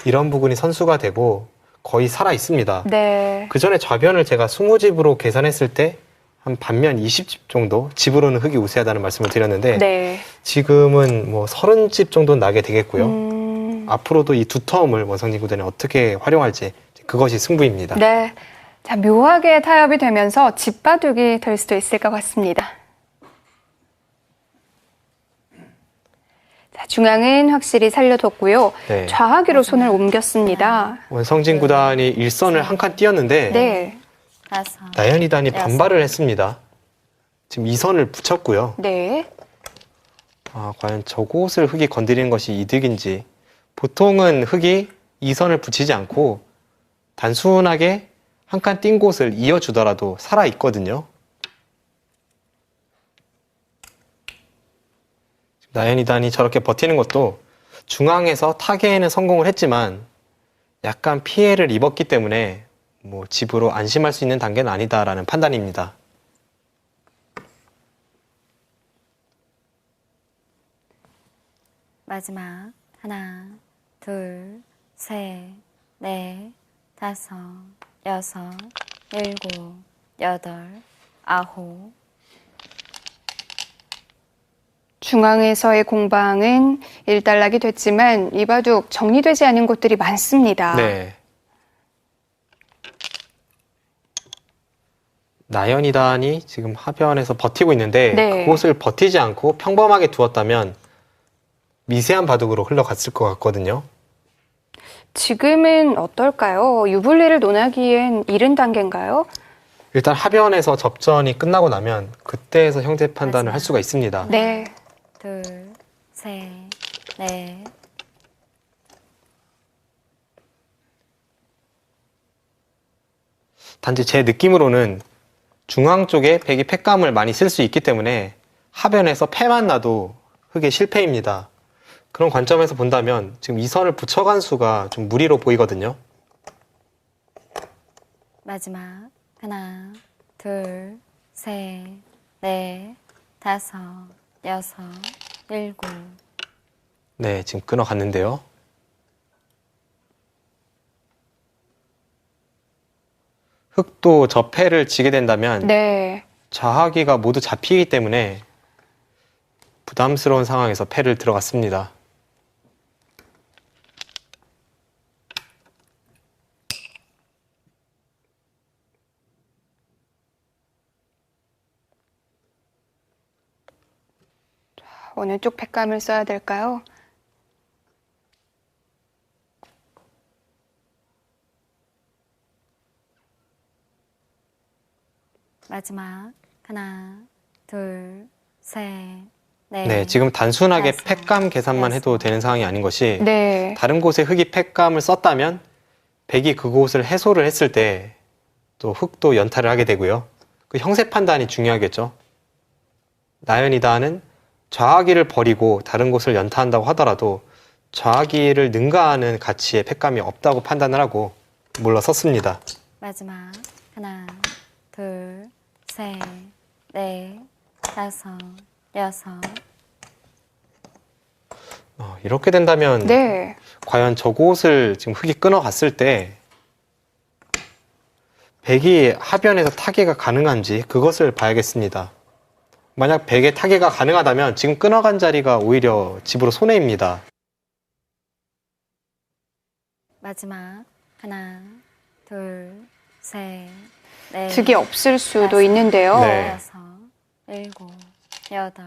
이런 부분이 선수가 되고 거의 살아 있습니다. 네. 그 전에 좌변을 제가 20집으로 계산했을 때 한 반면 20집 정도 집으로는 흙이 우세하다는 말씀을 드렸는데 네. 지금은 뭐 30집 정도 나게 되겠고요. 앞으로도 이 두 텀을 원성진 구단이 어떻게 활용할지 그것이 승부입니다. 네. 자, 묘하게 타협이 되면서 집바둑이 될 수도 있을 것 같습니다. 자, 중앙은 확실히 살려뒀고요. 네. 좌하기로 손을 옮겼습니다. 원성진 구단이 일선을 한 칸 띄었는데 네. 5, 나연이단이 반발을 했습니다. 지금 2선을 붙였고요. 네. 아, 과연 저곳을 흙이 건드리는 것이 이득인지. 보통은 흙이 2선을 붙이지 않고 단순하게 한 칸 띈 곳을 이어주더라도 살아있거든요. 나연이단이 저렇게 버티는 것도 중앙에서 타개에는 성공을 했지만 약간 피해를 입었기 때문에 뭐 집으로 안심할 수 있는 단계는 아니다라는 판단입니다. 마지막 하나, 둘, 셋, 넷, 다섯, 여섯, 일곱, 여덟, 아홉. 중앙에서의 공방은 일단락이 됐지만 이 바둑 정리되지 않은 곳들이 많습니다. 네. 나연이단이 지금 하변에서 버티고 있는데 네. 그곳을 버티지 않고 평범하게 두었다면 미세한 바둑으로 흘러갔을 것 같거든요. 지금은 어떨까요? 유불리를 논하기엔 이른 단계인가요? 일단 하변에서 접전이 끝나고 나면 그때에서 형제 판단을 할 수가 있습니다. 네. 둘, 셋, 넷. 단지 제 느낌으로는 중앙 쪽에 백이 패감을 많이 쓸 수 있기 때문에 하변에서 패만 나도 흙의 실패입니다. 그런 관점에서 본다면 지금 이 선을 붙여간 수가 좀 무리로 보이거든요. 마지막 하나, 둘, 셋, 넷, 다섯, 여섯, 일곱. 네, 지금 끊어갔는데요. 흙도 저 패를 지게 된다면 네. 좌하기가 모두 잡히기 때문에 부담스러운 상황에서 패를 들어갔습니다. 어느 쪽 백감을 써야 될까요? 마지막 하나, 둘, 셋, 넷. 네, 지금 단순하게 다섯, 패감 계산만 해도 여섯. 되는 상황이 아닌 것이 네. 다른 곳에 흙이 패감을 썼다면 백이 그곳을 해소를 했을 때 또 흙도 연타를 하게 되고요. 그 형세 판단이 중요하겠죠. 나연이다는 좌하기를 버리고 다른 곳을 연타한다고 하더라도 좌하기를 능가하는 가치의 패감이 없다고 판단을 하고 물러섰습니다. 마지막 하나, 둘, 셋, 넷, 다섯, 여섯. 이렇게 된다면 네. 과연 저곳을 지금 흙이 끊어갔을 때 백이 하변에서 타개가 가능한지 그것을 봐야겠습니다. 만약 백의 타개가 가능하다면 지금 끊어간 자리가 오히려 집으로 손해입니다. 마지막 하나, 둘, 셋, 넷. 득이 없을 수도 다섯, 있는데요. 네. 여섯, 일곱, 여덟.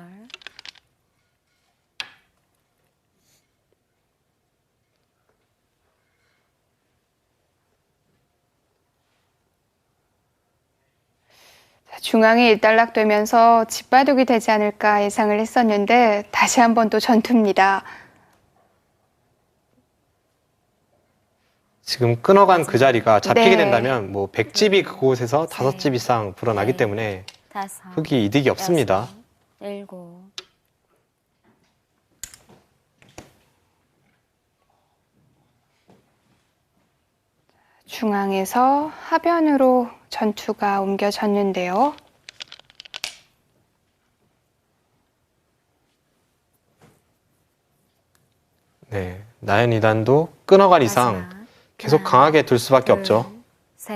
중앙이 일단락되면서 집바둑이 되지 않을까 예상을 했었는데 다시 한번 또 전투입니다. 지금 끊어간 그 자리가 잡히게 네. 된다면 뭐 100집이 그곳에서 네. 5집 이상 불어나기 네. 때문에 다섯, 흙이 이득이 없습니다. 여섯, 일곱, 중앙에서 하변으로 전투가 옮겨졌는데요. 네, 나연 2단도 끊어간 이상 마지막. 계속 하나, 강하게 둘 수밖에 둘, 없죠. 셋,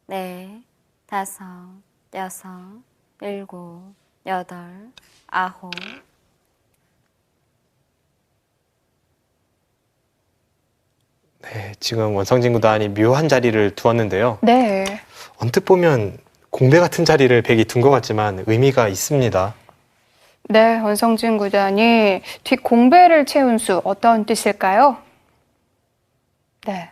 넷, 다섯, 여섯, 일곱, 여덟, 아홉. 네, 지금 원성진 구단이 묘한 자리를 두었는데요. 네. 언뜻 보면 공배 같은 자리를 백이 둔 것 같지만 의미가 있습니다. 네, 원성진 구단이 뒷공배를 채운 수 어떤 뜻일까요? 네.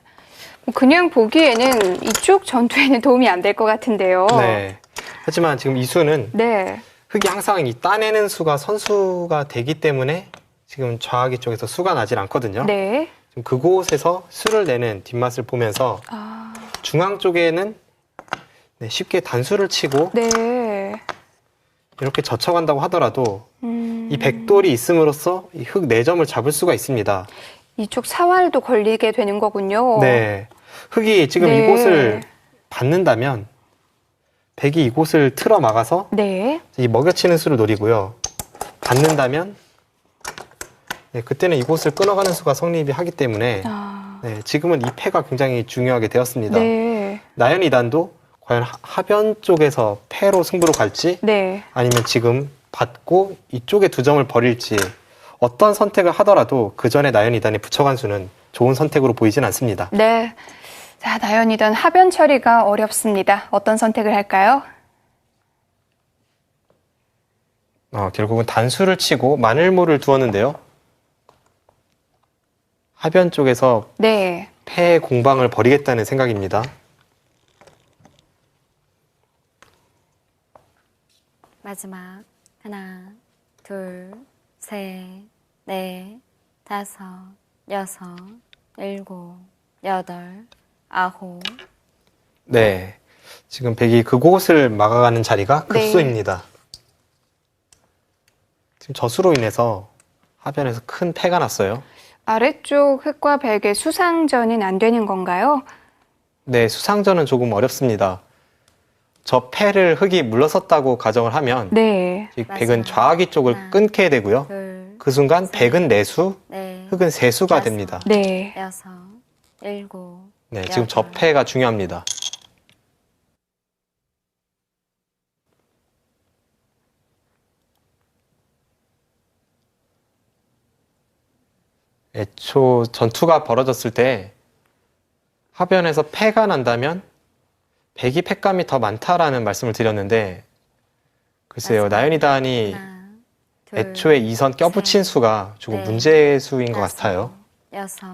그냥 보기에는 이쪽 전투에는 도움이 안 될 것 같은데요. 네. 하지만 지금 이 수는 네. 흙이 항상 이 따내는 수가 선수가 되기 때문에 지금 좌하기 쪽에서 수가 나질 않거든요. 네. 지금 그곳에서 수를 내는 뒷맛을 보면서 아, 중앙 쪽에는 네, 쉽게 단수를 치고 네. 이렇게 젖혀간다고 하더라도 음, 이 백돌이 있음으로써 이 흙 4점을 잡을 수가 있습니다. 이쪽 사활도 걸리게 되는 거군요. 네. 흙이 지금 네. 이곳을 받는다면 백이 이곳을 틀어 막아서 네. 이 먹여치는 수를 노리고요. 받는다면 네, 그때는 이곳을 끊어가는 수가 성립이 하기 때문에 아, 네, 지금은 이 패가 굉장히 중요하게 되었습니다. 네. 나연 2단도 과연 하변 쪽에서 패로 승부로 갈지 네. 아니면 지금 받고 이쪽에 2점을 버릴지 어떤 선택을 하더라도 그 전에 나연 2단이 붙여간 수는 좋은 선택으로 보이진 않습니다. 네. 자, 나연이단 하변 처리가 어렵습니다. 어떤 선택을 할까요? 결국은 단수를 치고 마늘모를 두었는데요. 하변 쪽에서 네. 패 공방을 벌이겠다는 생각입니다. 마지막. 하나, 둘, 셋, 넷, 다섯, 여섯, 일곱, 여덟, 아홉. 네. 지금 백이 그곳을 막아가는 자리가 네. 급수입니다. 지금 저수로 인해서 하변에서 큰 패가 났어요. 아래쪽 흙과 백의 수상전은 안 되는 건가요? 네, 수상전은 조금 어렵습니다. 저 패를 흙이 물러섰다고 가정을 하면 네. 이 맞아요. 백은 좌하기 쪽을 하나, 끊게 되고요. 둘, 그 순간 셋, 백은 내수, 넷, 흙은 세수가 다섯, 됩니다. 네. 여섯, 일곱. 네, 지금 여덟. 저 패가 중요합니다. 애초 전투가 벌어졌을 때 하변에서 패가 난다면 백이 패감이 더 많다라는 말씀을 드렸는데 글쎄요, 맞습니다. 나연이단이 하나, 둘, 애초에 2선 껴붙인 셋, 수가 조금 넷, 문제수인 것 다섯, 같아요. 여섯,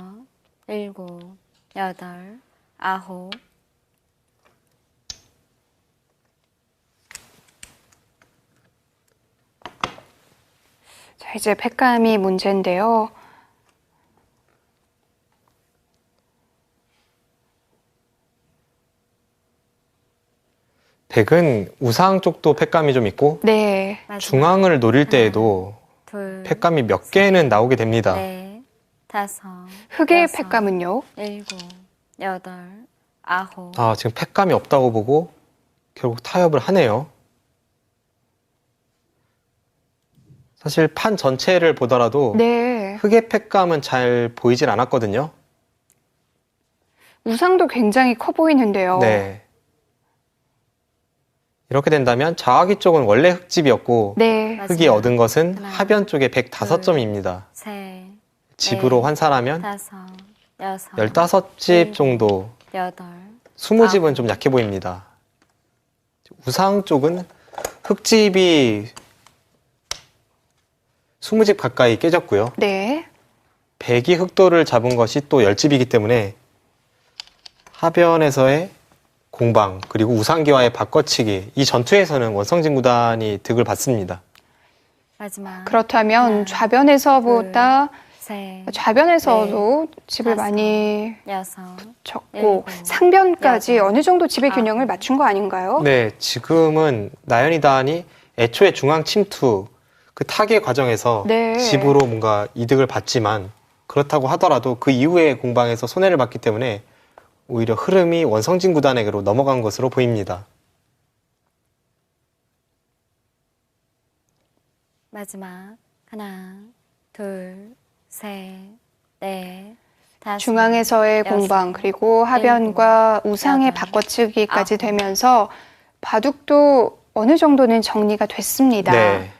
일곱, 여덟, 아홉. 자, 이제 백감이 문제인데요. 백은 우상 쪽도 패감이 좀 있고 네. 마지막. 중앙을 노릴 때에도 둘, 패감이 몇 개는 나오게 됩니다. 넷, 다섯, 흙의 여섯, 백감은요? 일곱, 여덟, 아홉. 지금 패감이 없다고 보고 결국 타협을 하네요. 사실 판 전체를 보더라도 네. 흙의 패감은 잘 보이질 않았거든요. 우상도 굉장히 커 보이는데요. 네. 이렇게 된다면 좌하기 쪽은 원래 흙집이었고 네. 흙이 얻은 것은 하나, 하변 쪽에 105점입니다. 셋, 집으로 네. 환산하면 다섯, 여섯, 15집 정도, 여덟, 20집은 좀 약해 보입니다. 우상 쪽은 흙집이 20집 가까이 깨졌고요. 네. 백이 흑도를 잡은 것이 또 10집이기 때문에 하변에서의 공방 그리고 우상기와의 바꿔치기 이 전투에서는 원성진 구단이 득을 받습니다. 마지막. 그렇다면 하나, 좌변에서보다 셋, 좌변에서도 집을 다섯, 많이 여섯, 쳤고 일곱, 상변까지 여덟, 어느 정도 집의 아홉. 균형을 맞춘 거 아닌가요? 네, 지금은 나연이단이 애초에 중앙 침투 그 타개 과정에서 네. 집으로 뭔가 이득을 봤지만 그렇다고 하더라도 그 이후의 공방에서 손해를 봤기 때문에 오히려 흐름이 원성진 구단에게로 넘어간 것으로 보입니다. 마지막 하나, 둘, 셋, 넷, 다섯, 중앙에서의 여섯, 공방 그리고 하변과 우상의 여덟, 바꿔치기까지 아홉. 되면서 바둑도 어느 정도는 정리가 됐습니다. 네.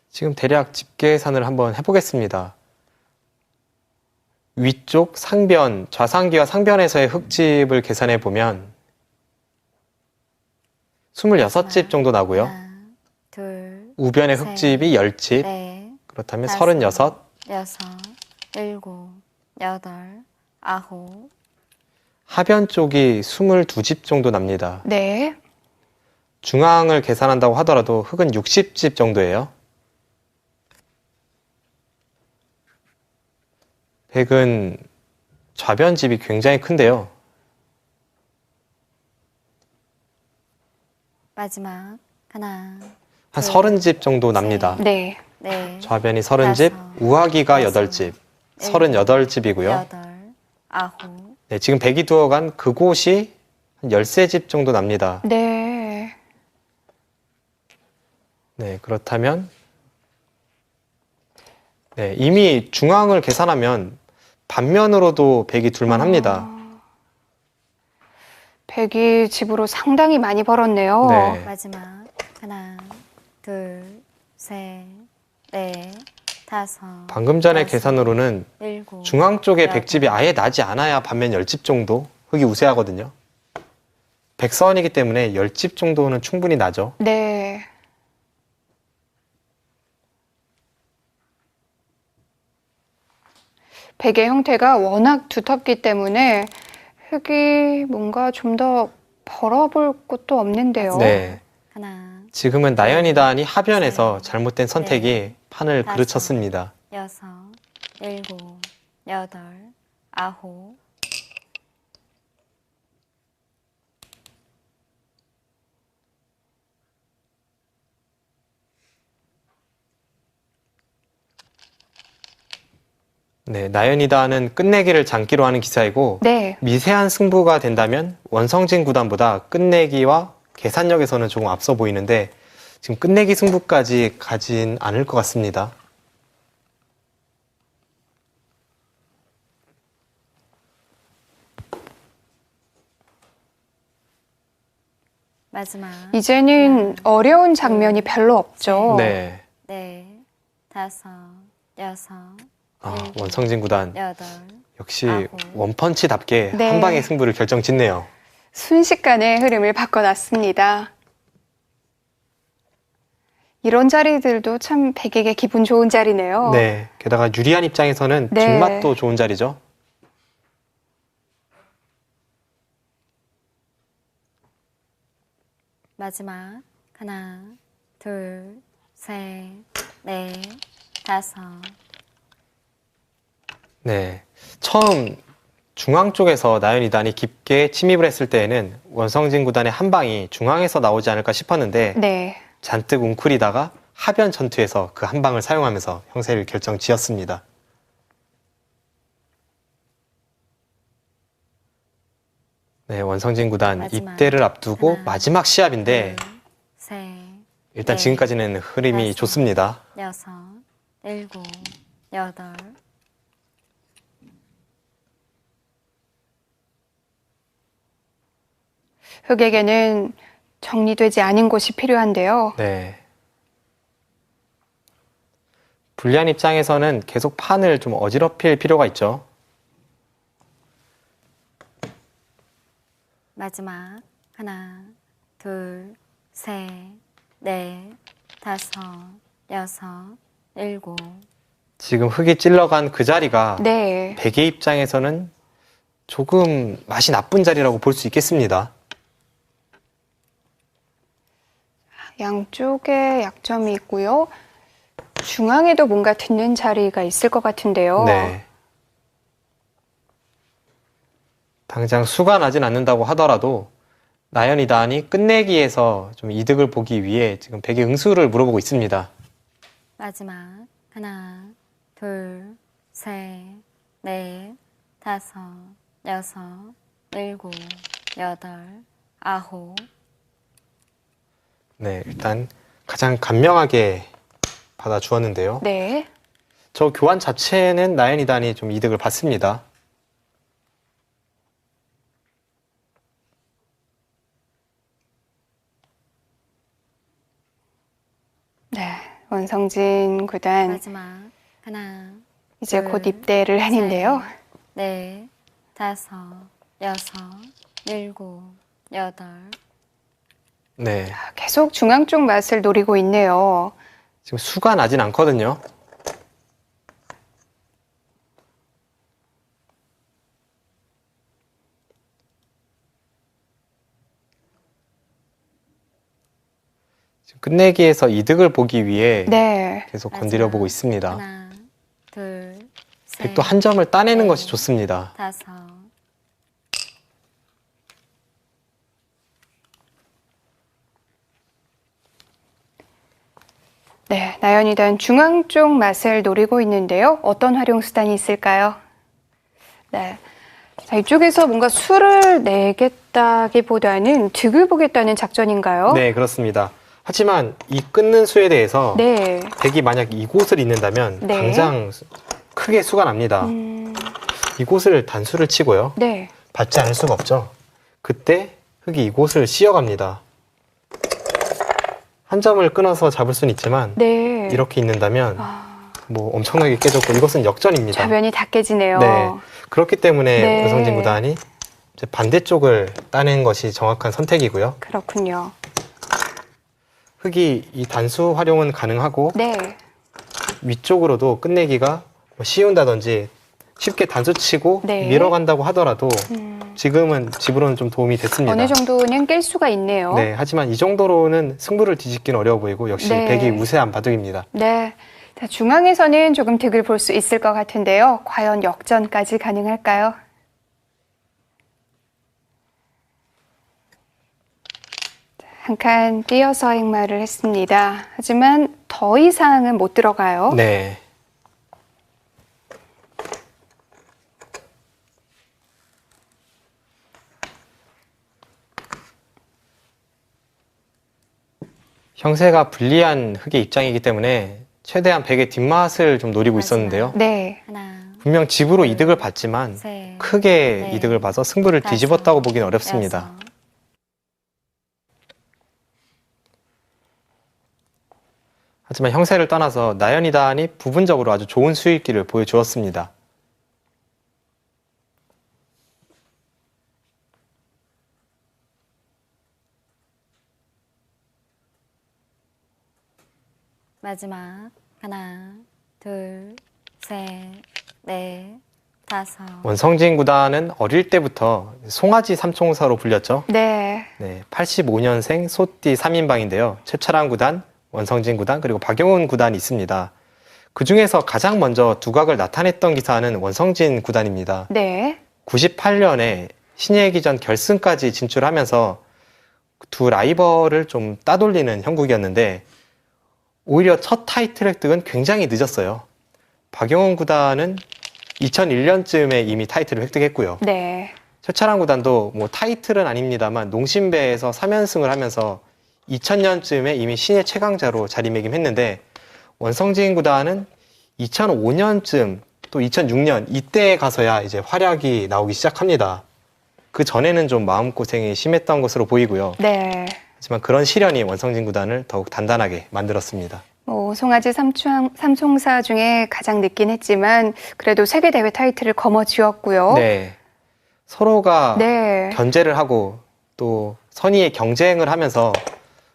지금 대략 집 계산을 한번 해보겠습니다. 위쪽 상변, 좌상기와 상변에서의 흙집을 계산해 보면 26집 정도 나고요. 하나, 둘, 우변의 셋, 흙집이 10집, 넷, 그렇다면 다섯, 36. 여섯, 일곱, 여덟, 아홉, 하변 쪽이 22집 정도 납니다. 네. 중앙을 계산한다고 하더라도 흙은 60집 정도예요. 백은 좌변집이 굉장히 큰데요. 마지막 하나, 한 둘, 30집 정도 납니다. 네. 넷, 좌변이 30집, 다섯, 우하기가 여섯, 8집, 38집이고요. 여덟, 아홉, 네, 지금 백이 두어간 그곳이 한 13집 정도 납니다. 네. 네, 그렇다면 네, 이미 중앙을 계산하면 반면으로도 백이 둘만 합니다. 백이 집으로 상당히 많이 벌었네요. 네. 마지막 하나, 둘, 셋, 넷, 다섯, 방금 전의 여섯, 계산으로는 일곱, 중앙 쪽에 여덟, 백집이 아예 나지 않아야 반면 10집 정도 흙이 우세하거든요. 백서원이기 때문에 10집 정도는 충분히 나죠. 네. 백의 형태가 워낙 두텁기 때문에 흙이 뭔가 좀 더 벌어볼 곳도 없는데요. 네. 하나, 지금은 나연이단이 하변에서 셋, 잘못된 선택이 넷, 판을 다섯. 그르쳤습니다. 여섯, 일곱, 여덟, 아홉, 네, 나연이단은 끝내기를 장기로 하는 기사이고 네. 미세한 승부가 된다면 원성진 구단보다 끝내기와 계산력에서는 조금 앞서 보이는데 지금 끝내기 승부까지 가진 않을 것 같습니다. 마지막 이제는 어려운 장면이 별로 없죠. 네, 넷, 다섯, 여섯, 일곱, 원성진 구단 여덟, 역시 아홉. 원펀치답게 네. 한 방의 승부를 결정짓네요. 순식간에 흐름을 바꿔놨습니다. 이런 자리들도 참 백에게 기분 좋은 자리네요. 네, 게다가 유리한 입장에서는 네. 뒷맛도 좋은 자리죠. 마지막 하나, 둘, 셋, 넷, 다섯, 네, 처음 중앙 쪽에서 나연이단이 깊게 침입을 했을 때에는 원성진 구단의 한 방이 중앙에서 나오지 않을까 싶었는데 네. 잔뜩 웅크리다가 하변 전투에서 그 한 방을 사용하면서 형세를 결정지었습니다. 네, 원성진 구단 마지막. 입대를 앞두고 하나, 마지막 시합인데 둘, 셋, 일단 넷, 지금까지는 흐름이 다섯. 좋습니다. 여섯, 일곱, 여덟, 흑에게는 정리되지 않은 곳이 필요한데요. 네. 불리한 입장에서는 계속 판을 좀 어지럽힐 필요가 있죠. 마지막 하나, 둘, 셋, 넷, 다섯, 여섯, 일곱, 지금 흙이 찔러간 그 자리가 네. 백의 입장에서는 조금 맛이 나쁜 자리라고 볼 수 있겠습니다. 양쪽에 약점이 있고요. 중앙에도 뭔가 듣는 자리가 있을 것 같은데요. 네. 당장 수가 나진 않는다고 하더라도 나연 2단이 끝내기에서 좀 이득을 보기 위해 지금 백의 응수를 물어보고 있습니다. 마지막 하나, 둘, 셋, 넷, 다섯, 여섯, 일곱, 여덟, 아홉. 네, 일단 가장 간명하게 받아주었는데요. 네. 저 교환 자체는 나연 2단이 좀 이득을 받습니다. 네. 원성진 구단 마지막 하나, 이제 둘, 곧 입대를 하는데요. 셋, 넷, 다섯, 여섯, 일곱, 여덟. 네, 계속 중앙 쪽 맛을 노리고 있네요. 지금 수가 나진 않거든요. 지금 끝내기에서 이득을 보기 위해 네. 계속 건드려 보고 있습니다. 하나, 둘, 셋, 백도 한 점을 따내는 넷, 것이 좋습니다. 다섯. 네. 나연이단 중앙 쪽 맛을 노리고 있는데요. 어떤 활용 수단이 있을까요? 네. 자, 이쪽에서 뭔가 수를 내겠다기보다는 득을 보겠다는 작전인가요? 네, 그렇습니다. 하지만 이 끊는 수에 대해서 네. 백이 만약 이곳을 잇는다면 네. 당장 크게 수가 납니다. 이곳을 단수를 치고요. 네. 받지 않을 수가 없죠. 그때 흑이 이곳을 씌어갑니다. 한 점을 끊어서 잡을 수는 있지만 네. 이렇게 있는다면 뭐 엄청나게 깨졌고 이것은 역전입니다. 좌변이 다 깨지네요. 네. 그렇기 때문에 네. 원성진 구단이 이제 반대쪽을 따낸 것이 정확한 선택이고요. 그렇군요. 흑이 이 단수 활용은 가능하고 네. 위쪽으로도 끝내기가 뭐 씌운다든지 쉽게 단수치고 네. 밀어간다고 하더라도 지금은 집으로는 좀 도움이 됐습니다. 어느 정도는 깰 수가 있네요. 네, 하지만 이 정도로는 승부를 뒤집기는 어려워 보이고 역시 네. 백이 우세한 바둑입니다. 네. 자, 중앙에서는 조금 득을 볼 수 있을 것 같은데요. 과연 역전까지 가능할까요? 한 칸 띄어서 행마를 했습니다. 하지만 더 이상은 못 들어가요. 네. 형세가 불리한 흑의 입장이기 때문에 최대한 백의 뒷맛을 좀 노리고 있었는데요. 네. 하나, 분명 집으로 이득을 봤지만 셋, 크게 넷, 이득을 봐서 승부를 다섯, 뒤집었다고 보기는 어렵습니다. 여섯. 하지만 형세를 떠나서 나연이단이 부분적으로 아주 좋은 수익기를 보여주었습니다. 마지막 하나, 둘, 셋, 넷, 다섯. 원성진 구단은 어릴 때부터 송아지 삼총사로 불렸죠. 네. 네, 85년생 소띠 3인방인데요. 최철환 구단, 원성진 구단, 그리고 박용훈 구단이 있습니다. 그 중에서 가장 먼저 두각을 나타냈던 기사는 원성진 구단입니다. 네. 98년에 신예기전 결승까지 진출하면서 두 라이벌을 좀 따돌리는 형국이었는데 오히려 첫 타이틀 획득은 굉장히 늦었어요. 박용훈 구단은 2001년쯤에 이미 타이틀을 획득했고요. 네. 최철환 구단도 뭐 타이틀은 아닙니다만 농심배에서 3연승을 하면서 2000년쯤에 이미 신예 최강자로 자리매김했는데 원성진 구단은 2005년쯤 또 2006년 이때에 가서야 이제 활약이 나오기 시작합니다. 그 전에는 좀 마음고생이 심했던 것으로 보이고요. 네. 하지만 그런 시련이 원성진 구단을 더욱 단단하게 만들었습니다. 뭐 송아지 삼총사 중에 가장 늦긴 했지만 그래도 세계대회 타이틀을 거머쥐었고요. 네. 서로가 네. 견제를 하고 또 선의의 경쟁을 하면서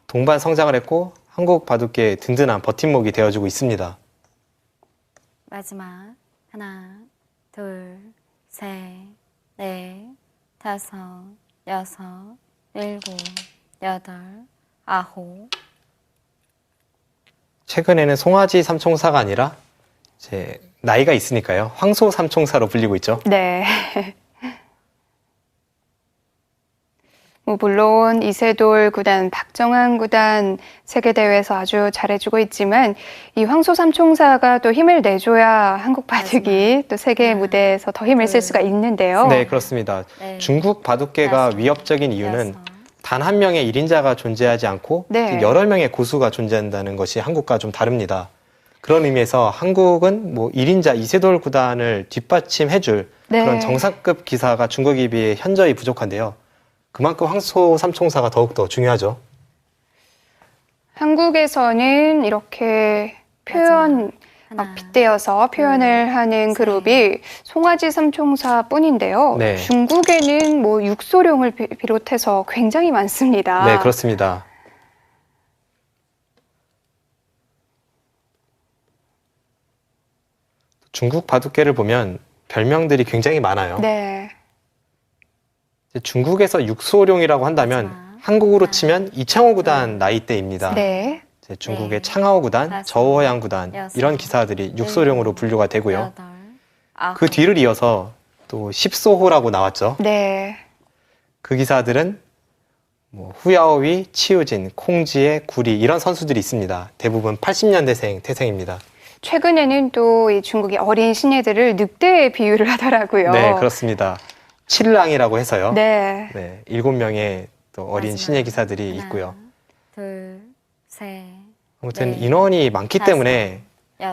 동반 성장을 했고 한국 바둑계의 든든한 버팀목이 되어주고 있습니다. 마지막 하나, 둘, 셋, 넷, 다섯, 여섯, 일곱, 여덟, 아홉. 최근에는 송아지 삼총사가 아니라 이제 나이가 있으니까요. 황소 삼총사로 불리고 있죠. 네. 물론 이세돌 구단, 박정환 구단 세계대회에서 아주 잘해주고 있지만 이 황소 삼총사가 또 힘을 내줘야 한국 바둑이 또 세계 무대에서 더 힘을 쓸 수가 있는데요. 네, 그렇습니다. 네. 중국 바둑계가 5, 위협적인 이유는 6, 단 한 명의 1인자가 존재하지 않고 네. 여러 명의 고수가 존재한다는 것이 한국과 좀 다릅니다. 그런 의미에서 한국은 뭐 1인자 이세돌 구단을 뒷받침해줄 네. 그런 정상급 기사가 중국에 비해 현저히 부족한데요. 그만큼 황소 삼총사가 더욱더 중요하죠. 한국에서는 이렇게 표현 하나, 빗대어서 표현을 하는 그룹이 송아지 삼총사 뿐인데요. 네. 중국에는 뭐 육소룡을 비롯해서 굉장히 많습니다. 네, 그렇습니다. 중국 바둑계를 보면 별명들이 굉장히 많아요. 네. 이제 중국에서 육소룡이라고 한다면 마지막. 한국으로 치면 이창호 구단 나이대입니다. 네. 이제 중국의 네. 창하오 구단, 5, 저우허양 구단 6, 이런 기사들이 육소룡으로 분류가 되고요. 8, 9, 그 뒤를 이어서 또 십소호라고 나왔죠. 네. 그 기사들은 뭐 후야오위, 치우진, 콩지에, 구리 이런 선수들이 있습니다. 대부분 80년대생 태생입니다. 최근에는 또 이 중국의 어린 신예들을 늑대에 비유를 하더라고요. 네, 그렇습니다. 칠랑이라고 해서요. 네. 네, 7명의 또 어린 마지막. 신예 기사들이 하나, 있고요. 둘, 셋, 아무튼 네. 인원이 많기 5, 때문에 6,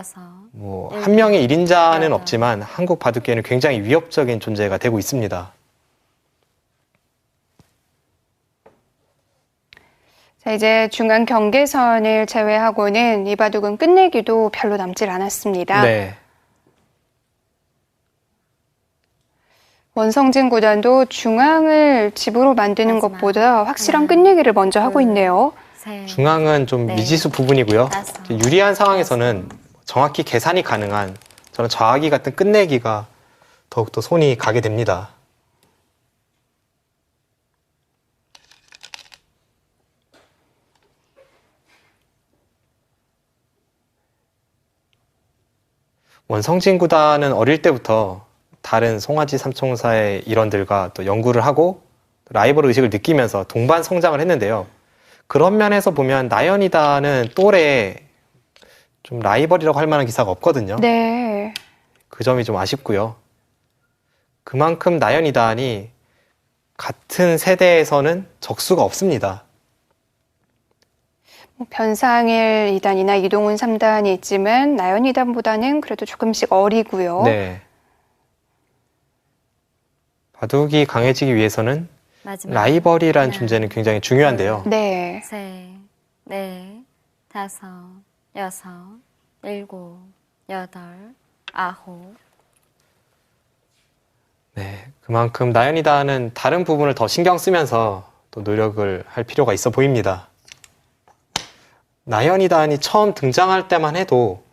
뭐 일곱, 한 명의 1인자는 여덟. 없지만 한국 바둑계는 굉장히 위협적인 존재가 되고 있습니다. 자, 이제 중간 경계선을 제외하고는 이 바둑은 끝내기도 별로 남질 않았습니다. 네. 원성진 구단도 중앙을 집으로 만드는 마지막. 것보다 확실한 하나, 끝내기를 먼저 하고 둘, 있네요. 셋, 중앙은 좀 네. 미지수 부분이고요. 5, 유리한 상황에서는 정확히 계산이 가능한 저는 좌하기 같은 끝내기가 더욱더 손이 가게 됩니다. 원성진 구단은 어릴 때부터 다른 송아지 삼총사의 일원들과 또 연구를 하고 라이벌 의식을 느끼면서 동반 성장을 했는데요. 그런 면에서 보면 나연이다는 또래에 좀 라이벌이라고 할 만한 기사가 없거든요. 네. 그 점이 좀 아쉽고요. 그만큼 나연이단이 같은 세대에서는 적수가 없습니다. 뭐 변상일 2단이나 이동훈 3단이 있지만 나연 2단보다는 그래도 조금씩 어리고요. 네. 바둑이 강해지기 위해서는 마지막. 라이벌이란 하나, 존재는 굉장히 중요한데요. 네. 셋, 넷, 다섯, 여섯, 일곱, 여덟, 아홉. 네, 그만큼 나연이다는 다른 부분을 더 신경 쓰면서 또 노력을 할 필요가 있어 보입니다. 나연이단이 처음 등장할 때만 해도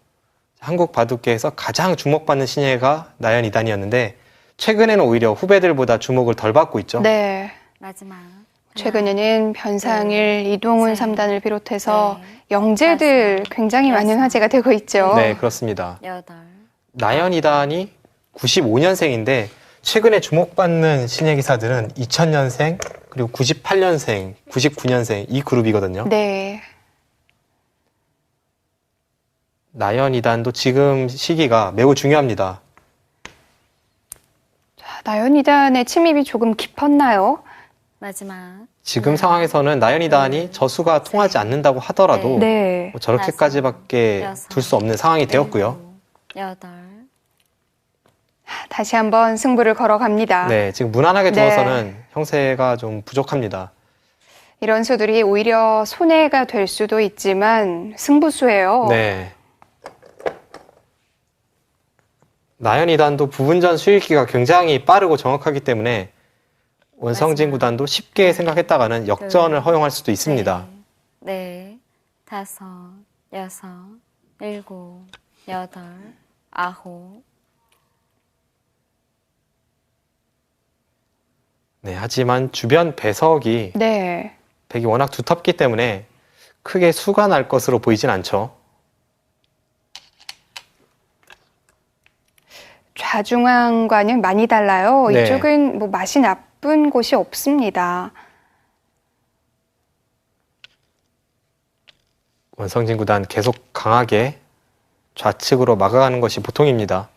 한국 바둑계에서 가장 주목받는 신예가 나연이단이었는데 최근에는 오히려 후배들보다 주목을 덜 받고 있죠. 네. 마지막. 최근에는 변상일, 이동훈 셋, 3단을 비롯해서 넷, 영재들 굉장히 많은 여섯, 화제가 되고 있죠. 네, 그렇습니다. 여덟. 나연이단이 95년생인데 최근에 주목받는 신예 기사들은 2000년생 그리고 98년생, 99년생 이 그룹이거든요. 네. 나연이단도 지금 시기가 매우 중요합니다. 나연 2단의 침입이 조금 깊었나요? 마지막. 지금 하나, 상황에서는 나연이단이 저수가 통하지 않는다고 하더라도 네. 뭐 저렇게까지밖에 여섯, 둘 수 없는 상황이 되었고요. 일곱, 여덟. 다시 한번 승부를 걸어갑니다. 네, 지금 무난하게 네. 두어서는 형세가 좀 부족합니다. 이런 수들이 오히려 손해가 될 수도 있지만 승부수예요. 네. 나연이단도 부분전 수익기가 굉장히 빠르고 정확하기 때문에 원성진 마지막. 구단도 쉽게 생각했다가는 역전을 둘, 허용할 수도 있습니다. 셋, 넷, 다섯, 여섯, 일곱, 여덟, 아홉. 네, 하지만 주변 배석이 네. 백이 워낙 두텁기 때문에 크게 수가 날 것으로 보이진 않죠. 좌중앙과는 많이 달라요. 네. 이쪽은 뭐 맛이 나쁜 곳이 없습니다. 원성진 구단 계속 강하게 좌측으로 막아가는 것이 보통입니다.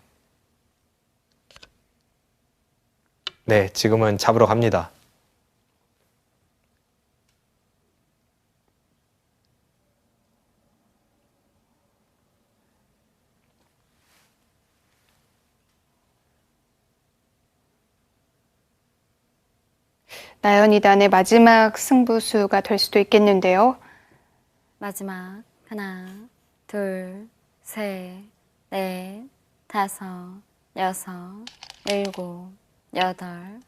네, 지금은 잡으러 갑니다. 나연 2단의 마지막 승부수가 될 수도 있겠는데요. 마지막 하나, 둘, 셋, 넷, 다섯, 여섯, 일곱, 여덟.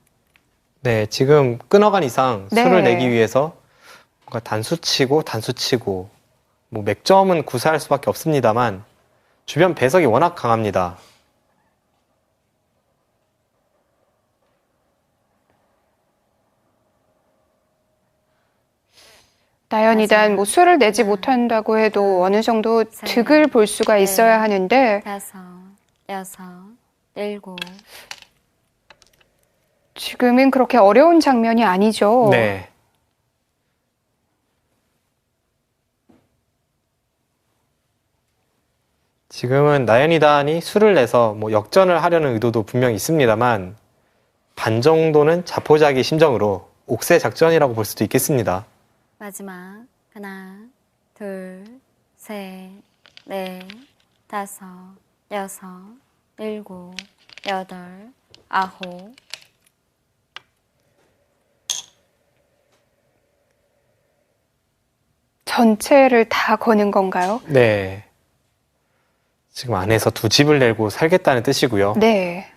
네, 지금 끊어간 이상 네. 수를 내기 위해서 뭔가 단수치고 뭐 맥점은 구사할 수밖에 없습니다만 주변 배석이 워낙 강합니다. 나연 2단 마지막 뭐 수를 내지 하나, 못한다고 해도 어느 정도 셋, 득을 볼 수가 있어야 넷, 하는데 다섯, 여섯, 일곱. 지금은 그렇게 어려운 장면이 아니죠. 네. 지금은 나연이 단이 수를 내서 뭐 역전을 하려는 의도도 분명히 있습니다만 반 정도는 자포자기 심정으로 옥새 작전이라고 볼 수도 있겠습니다. 마지막 하나, 둘, 셋, 넷, 다섯, 여섯, 일곱, 여덟, 아홉. 전체를 다 거는 건가요? 네. 지금 안에서 두 집을 내고 살겠다는 뜻이고요. 네.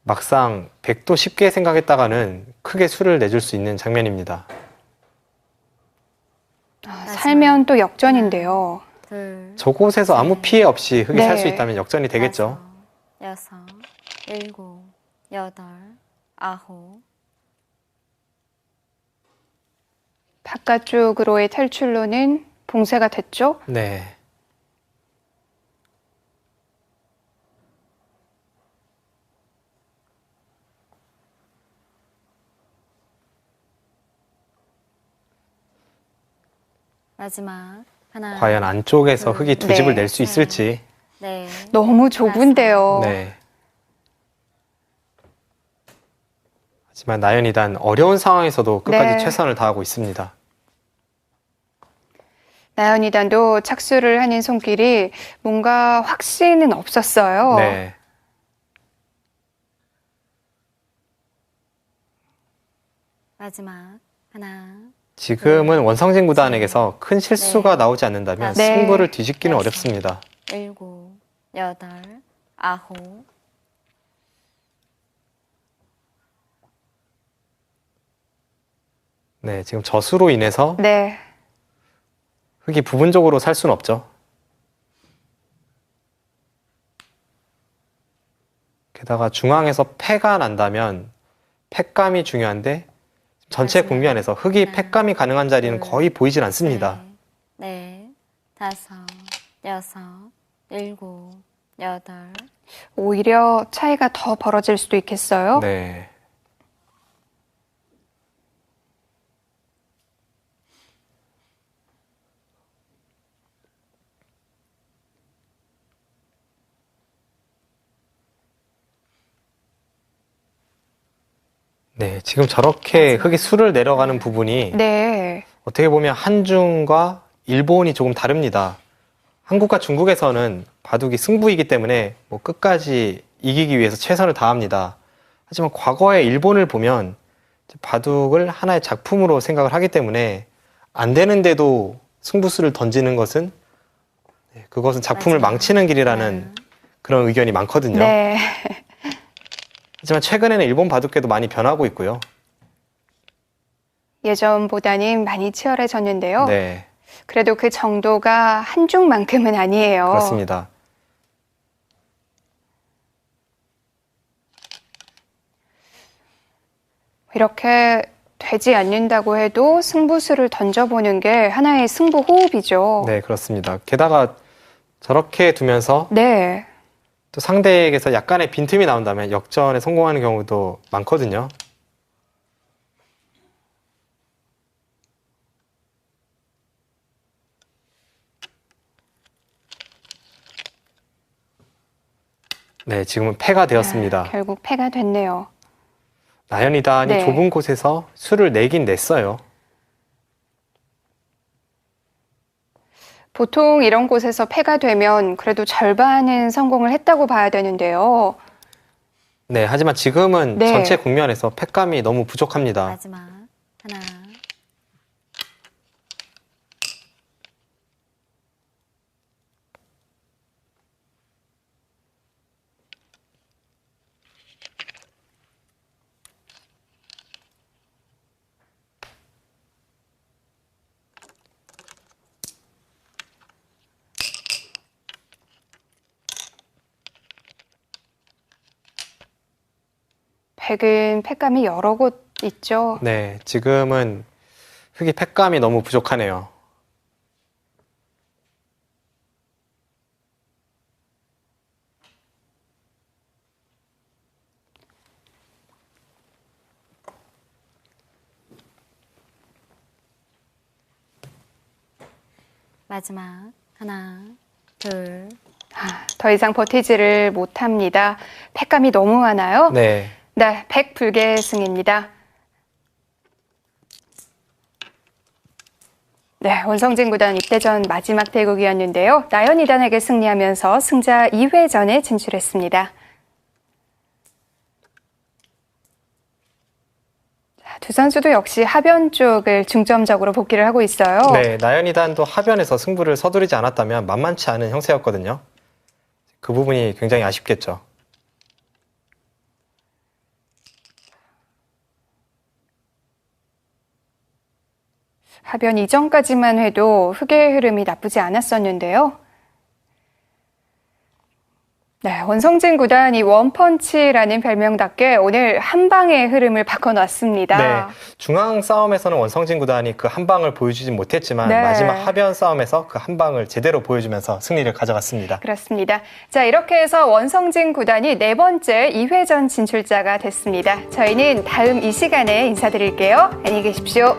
막상 100도 쉽게 생각했다가는 크게 수를 내줄 수 있는 장면입니다. 살면 또 역전인데요. 둘, 저곳에서 아무 피해 없이 흙이 네. 살 수 있다면 역전이 되겠죠. 다섯, 여섯, 일곱, 여덟, 아홉. 바깥쪽으로의 탈출로는 봉쇄가 됐죠? 네. 마지막 하나. 과연 안쪽에서 흙이 두 네. 집을 낼 수 있을지. 네. 너무 좁은데요. 네. 하지만 나연이 단 어려운 상황에서도 끝까지 네. 최선을 다하고 있습니다. 나연 2단도 착수를 하는 손길이 뭔가 확신은 없었어요. 네. 마지막 하나. 지금은 원성진 구단에게서 큰 실수가 네. 나오지 않는다면 네. 승부를 뒤집기는 여섯. 어렵습니다. 일곱, 여덟, 아홉. 네, 지금 저수로 인해서 네. 흙이 부분적으로 살 수는 없죠. 게다가 중앙에서 패가 난다면 팩감이 중요한데 전체 마지막. 국미 안에서 흙이 하나, 팩감이 가능한 자리는 둘, 거의 보이질 않습니다. 셋, 넷, 다섯, 여섯, 일곱, 여덟. 오히려 차이가 더 벌어질 수도 있겠어요. 네. 네, 지금 저렇게 흙이 수를 내려가는 부분이 네. 어떻게 보면 한중과 일본이 조금 다릅니다. 한국과 중국에서는 바둑이 승부이기 때문에 뭐 끝까지 이기기 위해서 최선을 다합니다. 하지만 과거의 일본을 보면 바둑을 하나의 작품으로 생각을 하기 때문에 안 되는데도 승부수를 던지는 것은 그것은 작품을 맞아요. 망치는 길이라는 그런 의견이 많거든요. 네. 하지만 최근에는 일본 바둑계도 많이 변하고 있고요. 예전보다는 많이 치열해졌는데요. 네, 그래도 그 정도가 한중만큼은 아니에요. 그렇습니다. 이렇게 되지 않는다고 해도 승부수를 던져보는 게 하나의 승부 호흡이죠. 네, 그렇습니다. 게다가 저렇게 두면서 네. 또 상대에게서 약간의 빈틈이 나온다면 역전에 성공하는 경우도 많거든요. 네, 지금은 패가 되었습니다. 결국 패가 됐네요. 나연이단이 네. 좁은 곳에서 수를 내긴 냈어요. 보통 이런 곳에서 패가 되면 그래도 절반은 성공을 했다고 봐야 되는데요. 네, 하지만 지금은 네. 전체 국면에서 패감이 너무 부족합니다. 마지막 하나, 백은 패감이 여러 곳 있죠. 네, 지금은 흑이 패감이 너무 부족하네요. 마지막 하나, 둘, 더 이상 버티지를 못합니다. 패감이 너무 많아요. 네, 네, 백불계승입니다. 네, 원성진 구단 입대전 마지막 대국이었는데요. 나연이단에게 승리하면서 승자 2회전에 진출했습니다. 두 선수도 역시 하변 쪽을 중점적으로 복귀를 하고 있어요. 네, 나연이단도 하변에서 승부를 서두르지 않았다면 만만치 않은 형세였거든요. 그 부분이 굉장히 아쉽겠죠. 하변 이전까지만 해도 흑의 흐름이 나쁘지 않았었는데요. 네, 원성진 구단이 원펀치라는 별명답게 오늘 한 방의 흐름을 바꿔놨습니다. 네, 중앙 싸움에서는 원성진 구단이 그 한 방을 보여주진 못했지만 네. 마지막 하변 싸움에서 그 한 방을 제대로 보여주면서 승리를 가져갔습니다. 그렇습니다. 자, 이렇게 해서 원성진 구단이 네 번째 2회전 진출자가 됐습니다. 저희는 다음 이 시간에 인사드릴게요. 안녕히 계십시오.